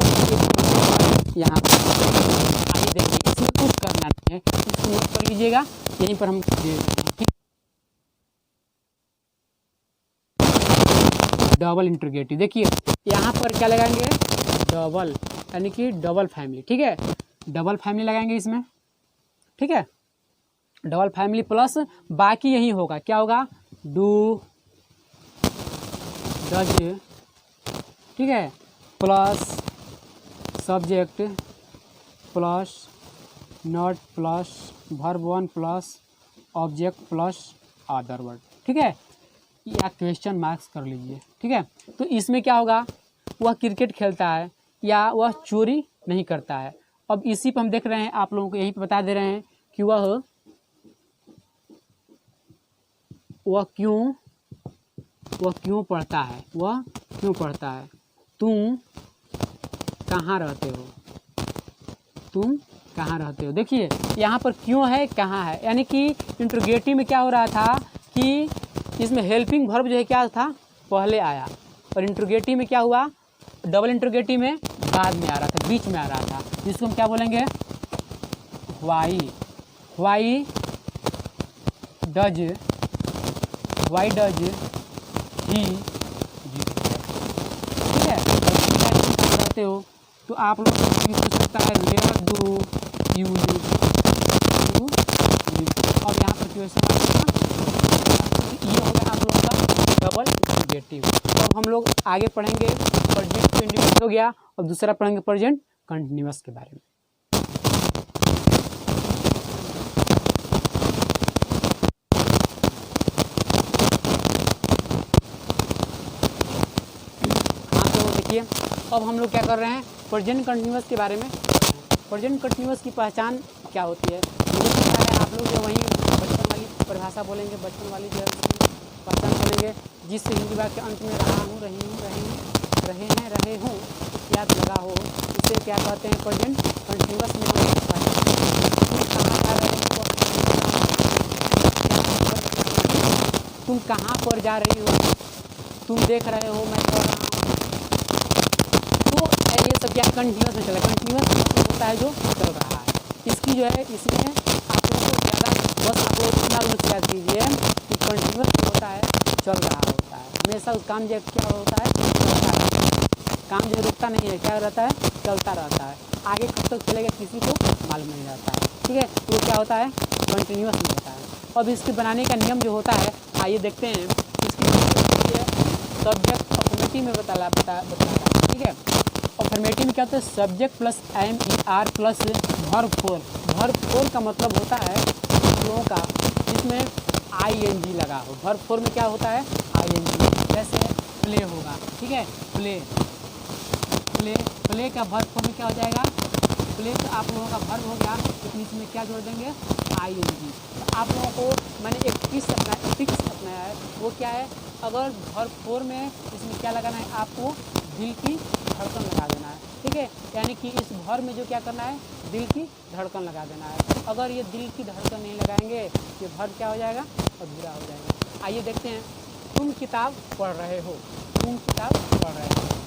यहाँ आगे देखिए, इसमें कुछ करना नहीं है, इसको नोट कर लीजिएगा, यहीं पर हम दे देते हैं। ठीक, डबल इंट्रोगेटिव, देखिए यहाँ पर क्या लगाएंगे, डबल, यानी कि डबल फैमिली। ठीक है, डबल फैमिली लगाएंगे इसमें। ठीक है, डबल फैमिली प्लस बाकी यही होगा, क्या होगा, डू, डज, ठीक है, plus subject plus not plus verb one plus object plus other word. ठीक है, या क्वेश्चन मार्क्स कर लीजिए। ठीक है, तो इसमें क्या होगा, वह क्रिकेट खेलता है या वह चोरी नहीं करता है। अब इसी पर हम देख रहे हैं, आप लोगों को यहीं पे बता दे रहे हैं कि वह क्यों पढ़ता है, वह क्यों पढ़ता है। तुम कहाँ रहते हो, तुम कहाँ रहते हो। देखिए यहाँ पर क्यों है, कहाँ है, यानी कि इंट्रोगेटिव में क्या हो रहा था कि इसमें हेल्पिंग वर्ब जो है क्या था, पहले आया, और इंट्रोगेटिव में क्या हुआ, डबल इंट्रोगेटिव में बाद में आ रहा था, बीच में आ रहा था, जिसको हम क्या बोलेंगे, वाई डज ही। ठीक है, करते हो तो आप लोग पूछ सकता है वेयर डू यू लिव, और यहाँ पर क्वेश्चन ये होगा आप लोगों का डबल इंट्रोगेटिव। तो हम लोग आगे पढ़ेंगे प्रेजेंट कंटिन्यूअस हो गया, और दूसरा पढ़ेंगे प्रेजेंट कंटिन्यूअस के बारे में। अब हम लोग क्या कर रहे हैं, प्रेजेंट कंटिन्यूअस के बारे में। प्रेजेंट कंटिन्यूअस की पहचान क्या होती है, मुझे पता है आप लोग जो वहीं बचपन वाली परिभाषा बोलेंगे, बचपन वाली जो पहचान बोलेंगे, जिससे हिंदी वाक्य के अंत में रहा हूँ, रही हूँ, रहे हूँ याद लगा हो, इसे क्या कहते हैं, प्रेजेंट कंटिन्यूअस में। तुम कहाँ पर जा रही हो, तुम देख रहे हो मैं कर रहा हूँ, ये सब क्या कंटिन्यूअस में चला। कंटिन्यूअस मतलब होता है जो चल रहा है। इसकी जो है इसमें आप लोगों को ज़्यादा बस आप लोग इतना याद कीजिए कि कंटिन्यूअस होता है, चल रहा होता है, हमेशा उस काम जो क्या होता है, चलता है, काम जो रुकता नहीं है, क्या रहता है, चलता रहता है, आगे कब तक चलेगा किसी को मालूम नहीं रहता है। ठीक है, तो क्या होता है, कंटिन्यूअस में होता है। अब इसके बनाने का नियम जो होता है, आइए देखते हैं। इसकी सब्जेक्ट अफर्मेटिव में बताया। ठीक है, अफर्मेटिव में क्या होता है, subject plus MER plus verb four का मतलब होता है लोगों का जिसमें ING लगा हो। वर्ब फोर में क्या होता है, ING, जैसे प्ले होगा। ठीक है, प्ले का वर्ब फोर में क्या हो जाएगा, प्ले तो आप लोगों का वर्ब हो गया, लेकिन इसमें क्या जोड़ देंगे, ING। तो आप लोगों को मैंने एक फिक्स अपनाया है, वो क्या है, अगर वर्ब फोर में इसमें क्या लगाना है, आपको दिल की धड़कन लगा देना है। ठीक है, यानी कि इस भर में जो क्या करना है, दिल की धड़कन लगा देना है। अगर ये दिल की धड़कन नहीं लगाएंगे, ये भर क्या हो जाएगा, अधूरा हो जाएगा। आइए देखते हैं, तुम किताब पढ़ रहे हो,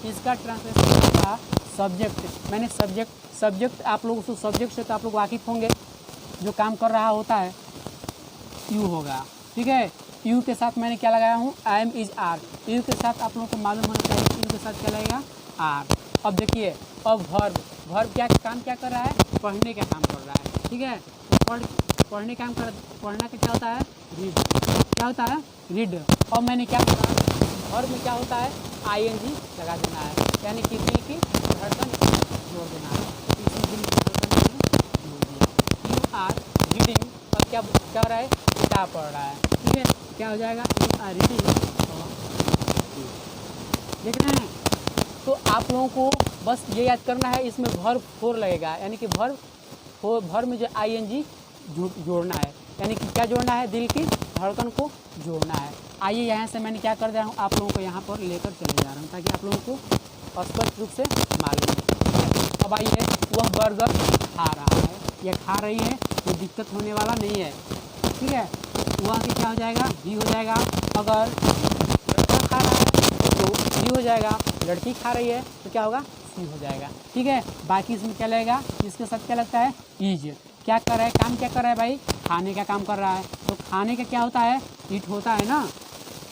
इसका ट्रांसलेशन था सब्जेक्ट। मैंने सब्जेक्ट आप लोग उस सब्जेक्ट से तो आप लोग वाकिफ़ होंगे, जो काम कर रहा होता है यू होगा। ठीक है, यू के साथ मैंने क्या लगाया हूँ, AM इज R। यू के साथ आप लोगों को मालूम होना चाहिए, यू के साथ क्या लगेगा, R। अब देखिए, अब वर्ब क्या काम क्या कर रहा है, पढ़ने का काम कर रहा है। ठीक है, पढ़ने काम कर, पढ़ना का क्या होता है, रीड। क्या होता है, रीड। और मैंने क्या कहा, वर्ब में क्या होता है, ING लगा देना है, यानी कि दिल की धड़कन जोड़ देना है। इसमें दिल की धड़कन जोड़ दिया। यू आर रीडिंग, और क्या हो रहा है, किताब पढ़ रहा है। ठीक है, क्या हो जाएगा, यू आर रीडिंग। देख रहे हैं, तो आप लोगों को बस ये याद करना है, इसमें वर्ब फोर लगेगा, यानी कि वर्ब में जो ING जोड़ना है, यानी कि क्या जोड़ना है, दिल की धड़कन को जोड़ना है। आइए यहाँ से मैंने क्या कर दिया हूँ, आप लोगों को यहाँ पर लेकर चले जा रहा हूँ, ताकि आप लोगों को स्पष्ट रूप से मालूम हो। अब आइए, वह बर्गर खा रहा है या खा रही है, कोई दिक्कत होने वाला नहीं है, ठीक है। वह भी क्या हो जाएगा, भी हो जाएगा। अगर लड़का खा रहा है तो भी हो जाएगा, लड़की खा रही है तो क्या होगा, सी हो जाएगा, ठीक है। बाकी इसमें क्या लगेगा, इसके साथ क्या लगता है, इज। क्या कर रहा है, काम क्या कर रहा है भाई, खाने का काम कर रहा है, तो खाने का क्या होता है, ईट होता है ना,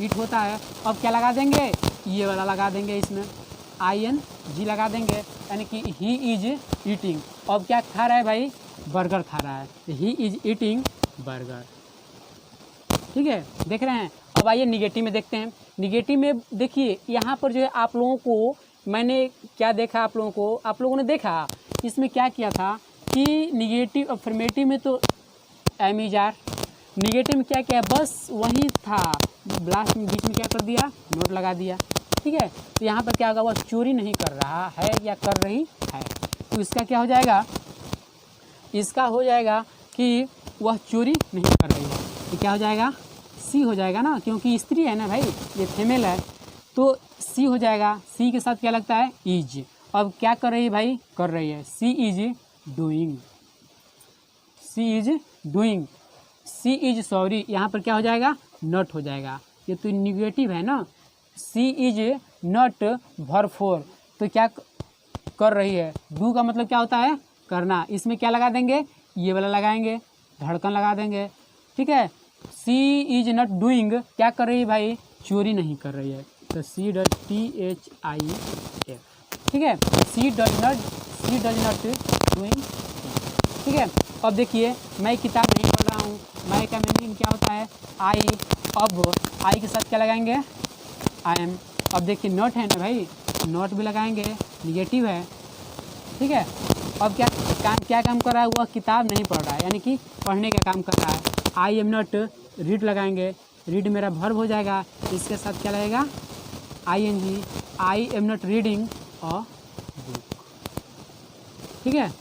ईट होता है। अब क्या लगा देंगे, ये वाला लगा देंगे, इसमें ING लगा देंगे, यानी कि ही इज ईटिंग। अब क्या खा रहा है भाई, बर्गर खा रहा है, ही इज ईटिंग बर्गर, ठीक है, देख रहे हैं। अब आइए निगेटिव में देखते हैं। निगेटिव में देखिए, यहाँ पर जो है आप लोगों को मैंने क्या देखा, आप लोगों ने देखा इसमें क्या किया था कि निगेटिव अफर्मेटिव में तो एम इज आर, निगेटिव में क्या किया, बस वही था, लास्ट में बीच में क्या कर दिया, नोट लगा दिया, ठीक है। तो यहाँ पर क्या होगा, वह चोरी नहीं कर रहा है या कर रही है, तो इसका क्या हो जाएगा, इसका हो जाएगा कि वह चोरी नहीं कर रही है, तो क्या हो जाएगा, सी हो जाएगा ना, क्योंकि स्त्री है ना भाई, ये फीमेल है, तो सी हो जाएगा। सी के साथ क्या लगता है, इज। अब क्या कर रही है भाई, कर रही है, she is doing, she is doing, she is sorry, यहाँ पर क्या हो जाएगा, नॉट हो जाएगा, ये तो निगेटिव है ना। सी इज नॉट वर्ब फोर, तो क्या कर रही है, डू का मतलब क्या होता है, करना, इसमें क्या लगा देंगे, ये वाला लगाएंगे, धड़कन लगा देंगे, ठीक है। सी इज नॉट डूइंग, क्या कर रही है भाई, चोरी नहीं कर रही है, तो सी डज THIF, ठीक है, सी डज नॉट डूइंग, ठीक है। अब देखिए, मैं किताब नहीं पढ़ रहा हूँ, मैं का मीनिंग क्या होता है, आई। अब आई के साथ क्या लगाएंगे, आई एम। अब देखिए नॉट है ना भाई, नॉट भी लगाएंगे, निगेटिव है, ठीक है। अब क्या काम कर रहा है, वह किताब नहीं पढ़ रहा है, यानी कि पढ़ने का काम कर रहा है। आई एम नॉट रीड लगाएंगे, रीड मेरा वर्ब हो जाएगा, इसके साथ क्या लगेगा, ING, I am not reading a book, ठीक है।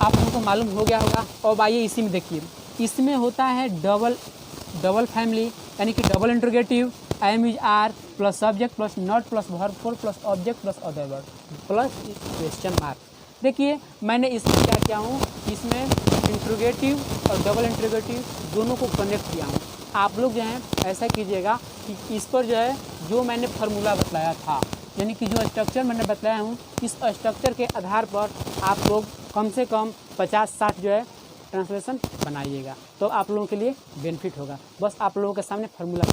आप लोगों को मालूम हो गया होगा। अब आइए इसी में देखिए, इसमें होता है डबल फैमिली, यानी कि double interrogative, am is are plus subject plus not plus verb four plus object plus other word plus question mark. देखिए मैंने इसमें क्या किया हूँ, इसमें इंट्रोगेटिव और डबल इंट्रोगेटिव दोनों को कनेक्ट किया हूँ। आप लोग जो है ऐसा कीजिएगा कि इस पर जो है जो मैंने फार्मूला बतलाया था, यानी कि जो स्ट्रक्चर मैंने बताया हूँ, इस स्ट्रक्चर के आधार पर आप लोग कम से कम 50-60 जो है ट्रांसलेशन बनाइएगा, तो आप लोगों के लिए बेनिफिट होगा। बस आप लोगों के सामने फार्मूला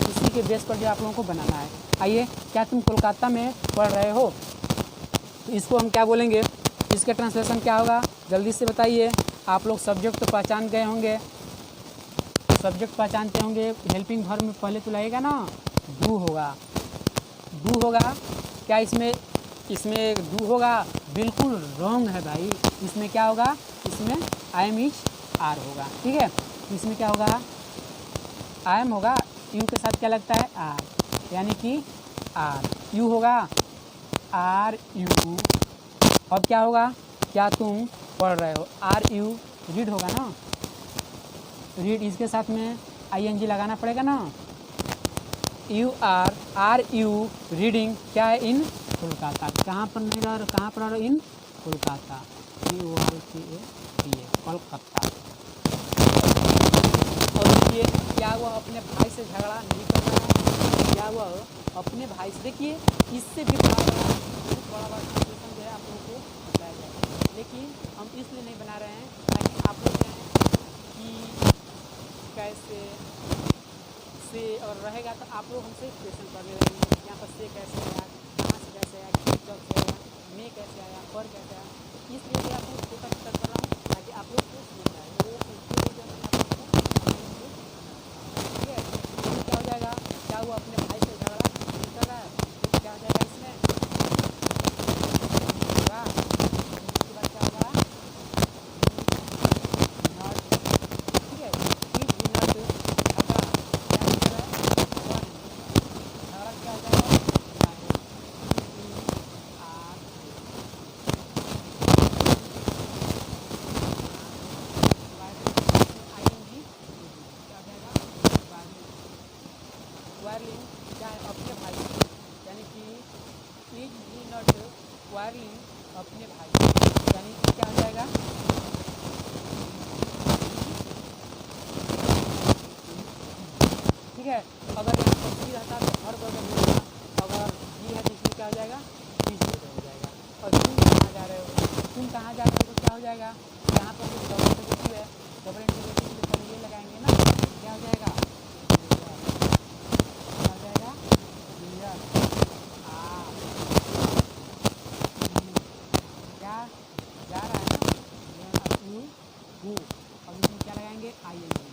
इसी के बेस पर जो आप लोगों को बनाना है। आइए, क्या तुम कोलकाता में पढ़ रहे हो, तो इसको हम क्या बोलेंगे, इसका ट्रांसलेशन क्या होगा, जल्दी से बताइए। आप लोग सब्जेक्ट तो पहचान गए होंगे, सब्जेक्ट पहचानते होंगे, हेल्पिंग वर्ब में पहले तो लगेगा ना, डू होगा, डू होगा। क्या इसमें डू होगा, बिल्कुल रॉन्ग है भाई। इसमें क्या होगा, इसमें आई एम इज आर होगा, ठीक है। इसमें क्या होगा, आई एम होगा, यू के साथ क्या लगता है, आर, यानी कि आर, यू होगा, आर यू। अब क्या होगा, क्या तुम पढ़ रहे हो, आर यू रीड होगा ना, रीड, इसके साथ में ING लगाना पड़ेगा ना, यू आर यू रीडिंग, क्या है, इन कोलकाता, कहाँ पर नहीं रह, कहाँ पर इन कोलकाता, कोलकाता। और देखिए, क्या वह अपने भाई से झगड़ा नहीं कर रहा है, क्या वह अपने भाई से, देखिए इससे भी बड़ा ट्रांसलेशन जो है आप लोगों को बताया जाए, लेकिन हम इसलिए नहीं बना रहे हैं ताकि आप लोग जाएँ कि कैसे से और रहेगा, तो आप लोग हमसे क्वेश्चन कर ले रहे हैं, यहाँ पर से कैसे आया, कहाँ से कैसे आया, किस जब से आया, में कैसे आया, पर कैसे आया, इसलिए आप लोग छोटा छोटा कर रहा हूँ ताकि आप लोग को समझ आए। तो उसके लिए जो है ठीक है, तो क्या हो जाएगा, क्या वो अपने भाई से झगड़ा नहीं कर रहा है, तो क्या हो जाएगा, इसमें होगा, इसके बाद क्या होगा, नॉट, ठीक है, इफ भी नॉट झगड़ा, क्या हो रहा है, झगड़ा क्या हो जाएगा, है। अगर यहाँ पर सी रहता तो हर वर्ग मिलेगा, अगर जी है तो इसमें क्या हो जाएगा, बीच में हो जाएगा। और तुम कहाँ जा रहे हो, तुम कहाँ जा रहे हो तो क्या हो जाएगा, यहाँ पर जो डबल इंटीग्रेटिव है, डबल इंटीग्रेटिव के पहले ये लगाएंगे ना, क्या हो जाएगा, क्या हो जाएगा, क्या जा रहा है ना, यू हु। अब इसमें क्या लगाएंगे, आई एन जी,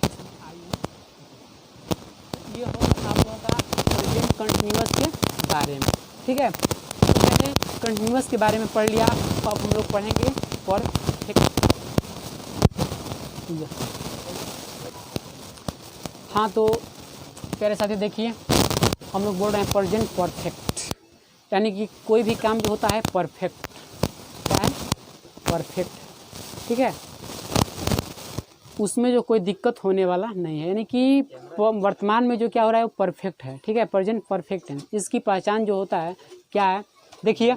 इसमें आई एन। ये हो आप लोगों का प्रेजेंट कंटिन्यूअस के बारे में, ठीक है। तो मैंने कंटिन्यूअस के बारे में पढ़ लिया, तो अब हम लोग पढ़ेंगे परफेक्ट। हाँ तो प्यारे साथी देखिए, हम लोग बोल रहे हैं प्रेजेंट परफेक्ट, यानी कि कोई भी काम जो होता है परफेक्ट, क्या है, परफेक्ट, ठीक है, उसमें जो कोई दिक्कत होने वाला नहीं है, यानी कि वर्तमान में जो क्या हो रहा है वो परफेक्ट है, ठीक है, प्रेजेंट परफेक्ट है। इसकी पहचान जो होता है क्या है, देखिए,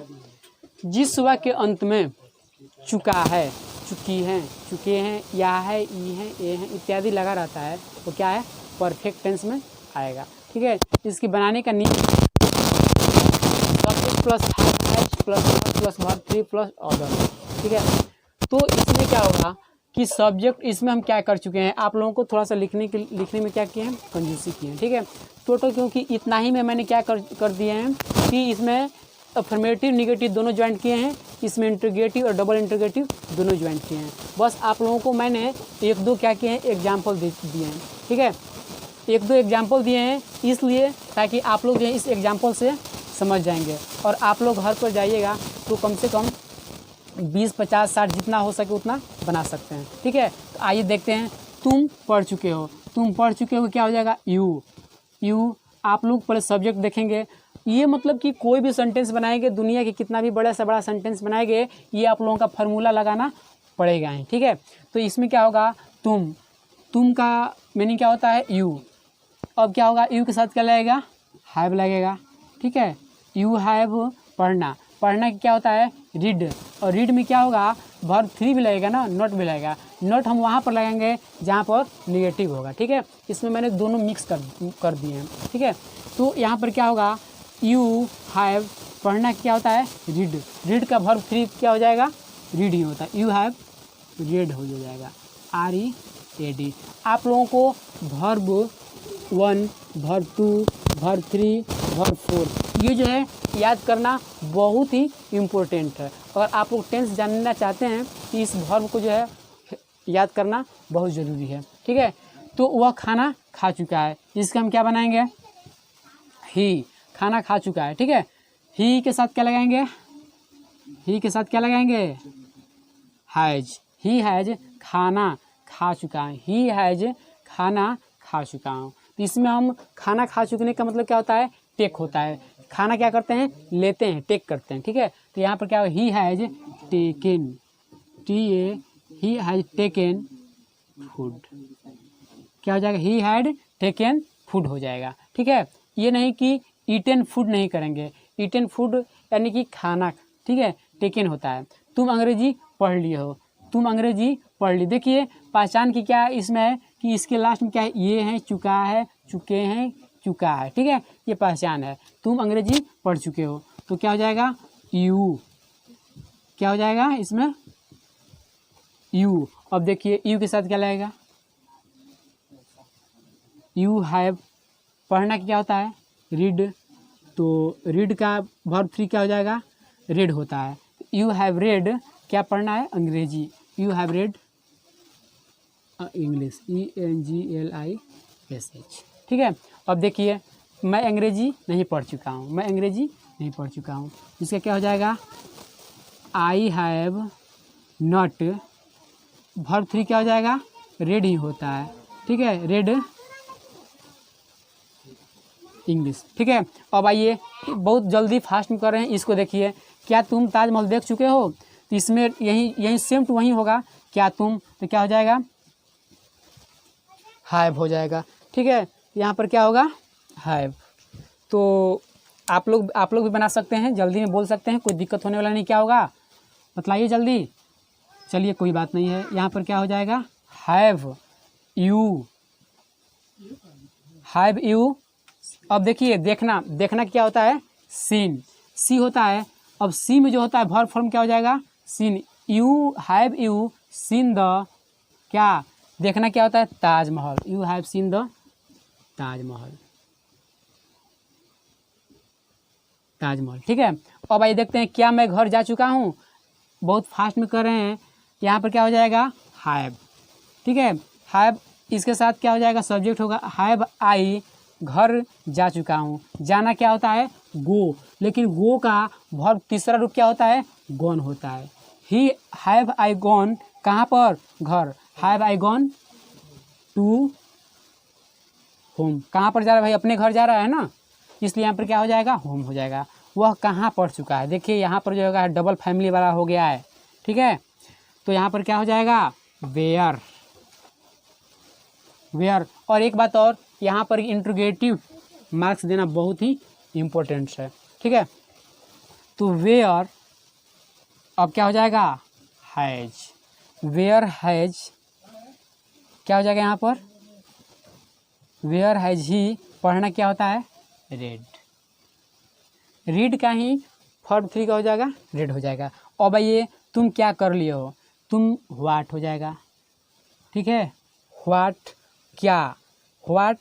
जिस वाक्य के अंत में चुका है, चुकी हैं, चुके हैं, या है, ई हैं, ए हैं इत्यादि लगा रहता है, वो क्या है, परफेक्ट टेंस में आएगा, ठीक है। इसकी बनाने का नियम subject plus H plus verb three plus order, ठीक है। तो इसमें क्या होगा कि सब्जेक्ट, इसमें हम क्या कर चुके हैं, आप लोगों को थोड़ा सा लिखने में क्या किए हैं, कंजूसी किए हैं, ठीक है। टोटल क्योंकि इतना ही में मैंने क्या कर दिए हैं कि इसमें अफर्मेटिव निगेटिव दोनों ज्वाइंट किए हैं, इसमें इंटीग्रेटिव और डबल इंटीग्रेटिव दोनों ज्वाइंट किए हैं। बस आप लोगों को मैंने एक दो क्या किए हैं, एग्जाम्पल दिए हैं, ठीक है, एक दो एग्जाम्पल दिए हैं इसलिए ताकि आप लोग जो है इस एग्जाम्पल से समझ जाएंगे, और आप लोग घर पर जाइएगा तो कम से कम 20, 50, 60 जितना हो सके उतना बना सकते हैं, ठीक है। तो आइए देखते हैं, तुम पढ़ चुके हो, तुम पढ़ चुके हो क्या हो जाएगा, यू। आप लोग पहले सब्जेक्ट देखेंगे, ये मतलब कि कोई भी सेंटेंस बनाएंगे, दुनिया के कितना भी बड़ा से बड़ा सेंटेंस बनाएंगे, ये आप लोगों का फार्मूला लगाना पड़ेगा, ठीक है। तो इसमें क्या होगा, तुम का मीनिंग क्या होता है, यू। अब क्या होगा, यू के साथ क्या लगेगा, हैव लगेगा, ठीक है। यू हैव पढ़ना, पढ़ना क्या होता है, रीड, और रीड में क्या होगा, वर्ब थ्री भी लगेगा ना, नॉट भी लगेगा। नॉट हम वहाँ पर लगाएंगे जहाँ पर निगेटिव होगा, ठीक है। इसमें मैंने दोनों मिक्स कर दिए हैं, ठीक है। तो यहाँ पर क्या होगा, यू हैव पढ़ना क्या होता है, रीड, रीड का वर्ब थ्री क्या हो जाएगा, रीड ही होता है, यू हैव रेड हो जाएगा, READ। आप लोगों को वर्ब 1, वर्ब 2, वर्ब 3, वर्ब 4 ये जो है याद करना बहुत ही इम्पोर्टेंट है। अगर आप लोग टेंस जानना चाहते हैं तो इस वर्ब को जो है याद करना बहुत ज़रूरी है, ठीक है। तो वह खाना खा चुका है, इसका हम क्या बनाएंगे, ही, खाना खा चुका है, ठीक है। ही के साथ क्या लगाएंगे, ही के साथ क्या लगाएंगे, हैज, ही हैज खाना खा चुका है, ही हैज खाना खा चुका हूँ। तो इसमें हम खाना खा चुकने का मतलब क्या होता है, टेक होता है, खाना क्या करते हैं, लेते हैं, टेक करते हैं, ठीक है। तो यहाँ पर क्या हो, he has taken, TA, he has taken food, क्या हो जाएगा, ही हैड टेकन फूड हो जाएगा, ठीक है। ये नहीं कि ईटन फूड नहीं करेंगे, ईटन फूड यानी कि खाना, ठीक है, टेकन होता है। तुम अंग्रेजी पढ़ लिए हो, तुम अंग्रेजी पढ़ ली। देखिए पहचान की क्या इसमें है कि इसके लास्ट में क्या है, ये है, चुका है, चुके हैं, चुका है, ठीक है, ये पहचान है। तुम अंग्रेजी पढ़ चुके हो तो क्या हो जाएगा, यू, क्या हो जाएगा इसमें, यू। अब देखिए यू के साथ क्या लगेगा, यू हैव पढ़ना क्या होता है, रीड, तो रीड का वर्ब थ्री क्या हो जाएगा, रेड होता है। यू हैव रेड क्या पढ़ना है, अंग्रेजी, you have read English, ENGLISH, ठीक है। अब देखिए मैं अंग्रेजी नहीं पढ़ चुका हूँ, मैं अंग्रेजी नहीं पढ़ चुका हूँ, इसका क्या हो जाएगा, I have not, verb three क्या हो जाएगा, रेड ही होता है, ठीक है, रेड इंग्लिश, ठीक है। अब आइए बहुत जल्दी फास्ट में कर रहे हैं, इसको देखिए, क्या तुम ताजमहल देख चुके हो, तो इसमें यही सेम टू वही होगा, क्या तुम, तो क्या हो जाएगा, हैव हो जाएगा, ठीक है। यहाँ पर क्या होगा, हैव। तो आप लोग भी बना सकते हैं, जल्दी में बोल सकते हैं, कोई दिक्कत होने वाला नहीं, क्या होगा बतलाइए जल्दी, चलिए कोई बात नहीं है। यहाँ पर क्या हो जाएगा, हैव, यू हैव यू, अब देखिए देखना देखना क्या होता है, सीन, सी होता है। अब सी में जो होता है वर्ब फॉर्म क्या हो जाएगा, seen. You have you seen the, क्या देखना क्या होता है, Taj Mahal, you have seen the Taj Mahal, Taj Mahal, ठीक है। अब आइए देखते हैं, क्या मैं घर जा चुका हूँ, बहुत फास्ट में कर रहे हैं। यहाँ पर क्या हो जाएगा, हैव, ठीक है। हैव इसके साथ क्या हो जाएगा, सब्जेक्ट होगा, हैव आई, घर जा चुका हूँ। जाना क्या होता है, गो, लेकिन गो का वर्ब तीसरा रूप क्या होता है, गॉन होता है। ही हैव आई गॉन, कहाँ पर, घर, have I gone to home, कहाँ पर जा रहा है भाई, अपने घर जा रहा है ना, इसलिए यहाँ पर क्या हो जाएगा, होम हो जाएगा। वह कहाँ पढ़ चुका है, देखिए यहाँ पर जो होगा डबल फैमिली वाला हो गया है, ठीक है। तो यहाँ पर क्या हो जाएगा, वेयर, वेयर। और एक बात और, यहाँ पर इंट्रोगेटिव मार्क्स देना बहुत ही इम्पोर्टेंट है, ठीक है। तो वेयर अब क्या हो जाएगा, हैज, वेयर हैज, क्या हो जाएगा यहाँ पर, वेयर हैज ही, पढ़ना क्या होता है, रेड, रीड का ही फॉर्म 3 का हो जाएगा, रेड हो जाएगा। अब ये तुम क्या कर लिए हो, तुम व्हाट हो जाएगा, ठीक है। व्हाट क्या, व्हाट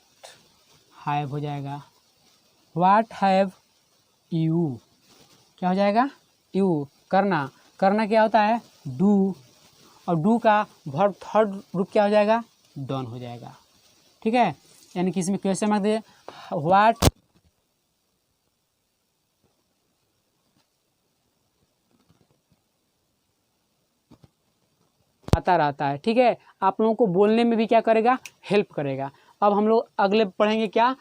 हैव हो जाएगा, व्हाट हैव यू, क्या हो जाएगा, यू, करना, करना क्या होता है, डू, और डू का वर्ब थर्ड रूप क्या हो जाएगा, डन हो जाएगा, ठीक है। यानी कि इसमें क्वेश्चन मार्क दे, व्हाट आता रहता है, ठीक है। आप लोगों को बोलने में भी क्या करेगा, हेल्प करेगा। अब हम लोग अगले पढ़ेंगे क्या,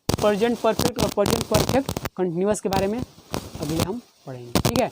प्रेजेंट परफेक्ट और प्रेजेंट परफेक्ट कंटिन्यूअस के बारे में अगले हम पढ़ेंगे, ठीक है।